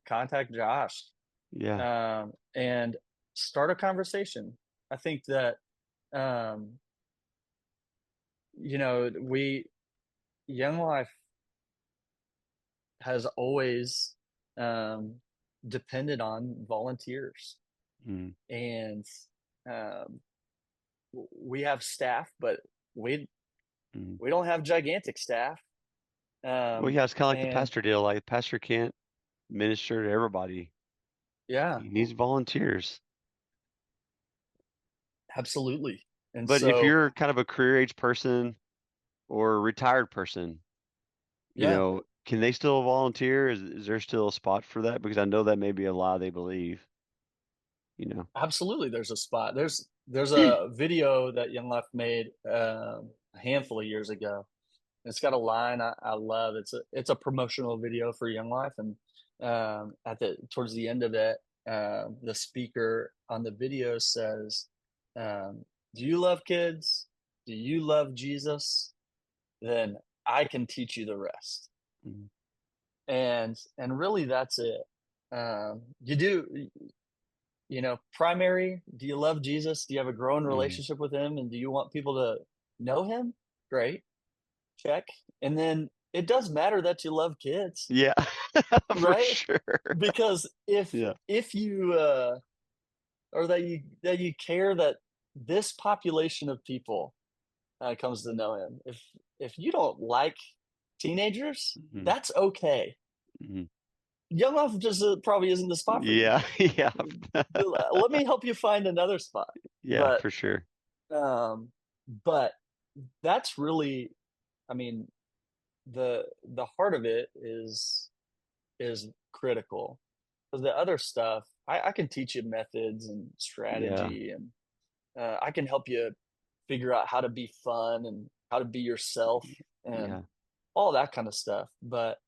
contact Josh, Yeah. and start a conversation. I think that, um, we Young Life has always um, depended on volunteers, Mm. and um, we have staff, but we Mm. we don't have gigantic staff. Well, yeah, it's kind of like the And pastor deal. Like the pastor can't minister to everybody. yeah, He needs volunteers. absolutely. And But if so, you're kind of a career age person or a retired person, yeah, can they still volunteer? Is there still a spot for that? Because I know that may be a lie they believe, you know. absolutely. There's a spot. There's a video that Young Life made a handful of years ago. It's got a line I love. It's a promotional video for Young Life, and at the towards the end of it, the speaker on the video says, "Do you love kids? Do you love Jesus? Then I can teach you the rest." Mhm. And really, that's it. You do, primary. Do you love Jesus? Do you have a growing Mhm. relationship with him? And do you want people to know him? Great, check. And then it does matter that you love kids, Yeah, for right? sure. Because if Yeah. if you or that you care that this population of people comes to know him. If you don't like teenagers, Mhm. that's okay. Mhm. Young Life just probably isn't the spot for you. Yeah, yeah. Let me help you find another spot. Yeah, But for sure. um, but that's really, I mean, the heart of it is critical, because the other stuff, I can teach you methods and Yeah. strategy, and I can help you figure out how to be fun and how to be yourself and Yeah. all that kind of stuff. But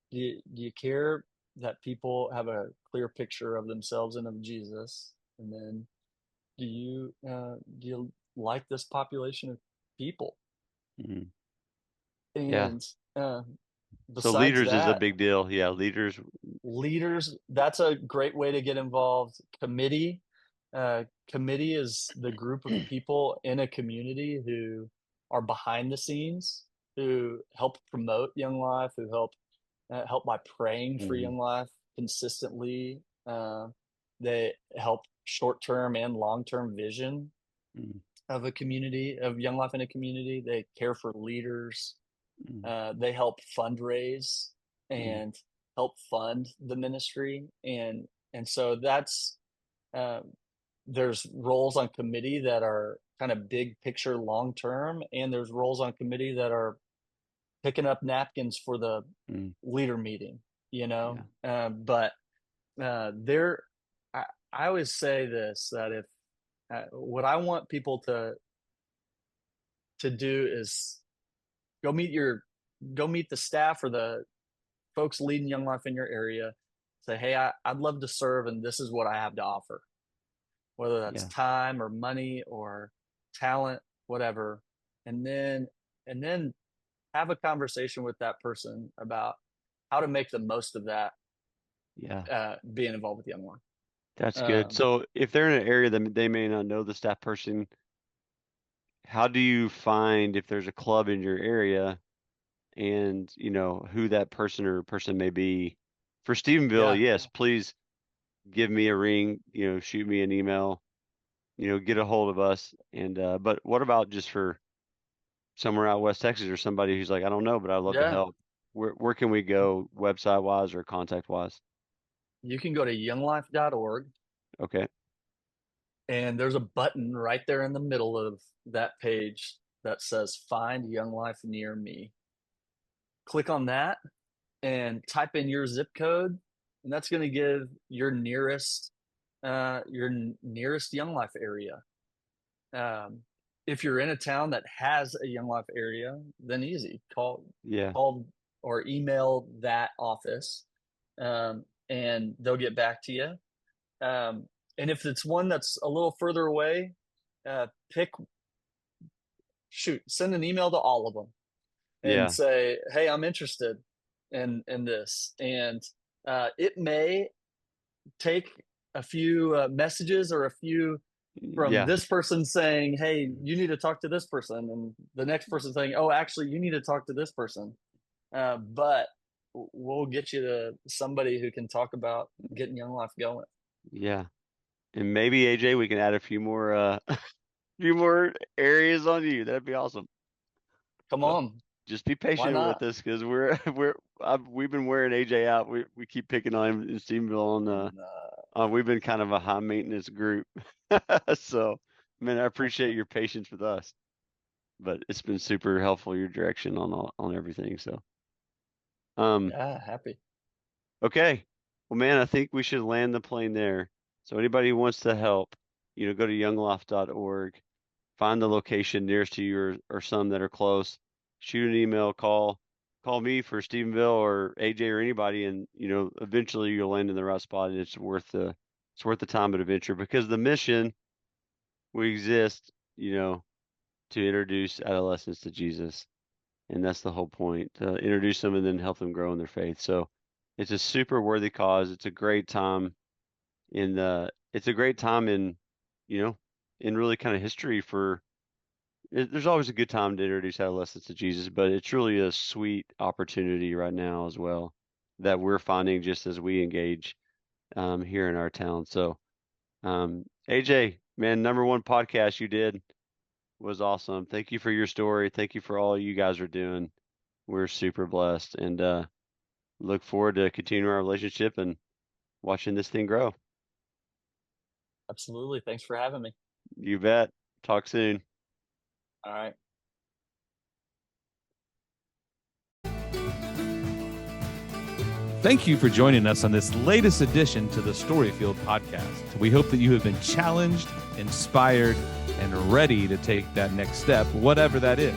do you care that people have a clear picture of themselves and of Jesus? And then do you like this population of people? Mhm. Yeah. And So besides leaders is a that, big deal. Yeah, leaders. leaders, that's a great way to get involved. Committee is the group of people in a community who are behind the scenes, who help promote Young Life, who help by praying for Mhm. Young Life consistently. They help short-term and long-term vision Mm, of a community, of Young Life in a community. They care for leaders. mm, They help fundraise mm. and help fund the ministry. And so that's there's roles on committee that are kind of big picture long term, and there's roles on committee that are picking up napkins for the Mm, leader meeting, you yeah. know. But there, I always say this, that if what I want people to do is go meet the staff or the folks leading Young Life in your area. Say, hey, I'd love to serve, and this is what I have to offer, whether that's Yeah. time or money or talent, whatever. And then have a conversation with that person about how to make the most of that, Yeah. being involved with Young Life. That's good. Um, So if they're in an area that they may not know the staff person, how do you find if there's a club in your area and who that person may be? For Stephenville, yeah, yes, please give me a ring, shoot me an email, get a hold of us. And but what about just for somewhere out West Texas or somebody who's like, I don't know, but I'd love to yeah. help. Where can we go website wise or contact wise? You can go to younglife.org, Okay. and there's a button right there in the middle of that page that says "Find Young Life near me." Click on that and type in your zip code, and that's going to give your nearest Young Life area. Um, if you're in a town that has a Young Life area, then easy, Yeah. call or email that office, and they'll get back to you. And if it's one that's a little further away, uh, send an email to all of them and Yeah. say, hey, I'm interested in this. And it may take a few messages or a few from Yeah. this person saying, hey, you need to talk to this person, and the next person saying, oh, actually, you need to talk to this person. But we'll get you to somebody who can talk about getting Young Life going. Yeah. And maybe AJ, we can add a few more few more areas on you. That'd be awesome. Come So on. just be Why patient with not? us because we've been wearing AJ out. We keep picking on him in Stephenville, and we've been kind of a high maintenance group. So, man, I appreciate your patience with us, but it's been super helpful your direction on everything. So, Yeah, happy. okay, well, man, I think we should land the plane there. So anybody who wants to help, go to youngloft.org, find the location nearest to you or some that are close, shoot an email, call me for Stephenville or AJ or anybody, and eventually you'll land in the right spot, and it's worth the time and adventure because the mission we exist, to introduce adolescents to Jesus, and that's the whole point, to introduce them and then help them grow in their faith. So it's a super worthy cause. It's a great time it's a great time in really kind of history there's always a good time to introduce adolescents to Jesus, but it's really a sweet opportunity right now as well that we're finding just as we engage here in our town. So, AJ, man, #1 podcast you did was awesome. Thank you for your story. Thank you for all you guys are doing. We're super blessed and look forward to continuing our relationship and watching this thing grow. Absolutely. Thanks for having me. You bet. Talk soon. All right. Thank you for joining us on this latest edition to the StoryField podcast. We hope that you have been challenged, inspired, and ready to take that next step, whatever that is.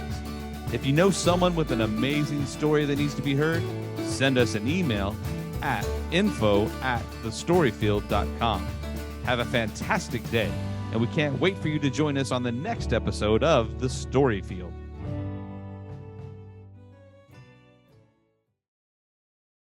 If you know someone with an amazing story that needs to be heard, send us an email at info@thestoryfield.com. Have a fantastic day, and we can't wait for you to join us on the next episode of The StoryField.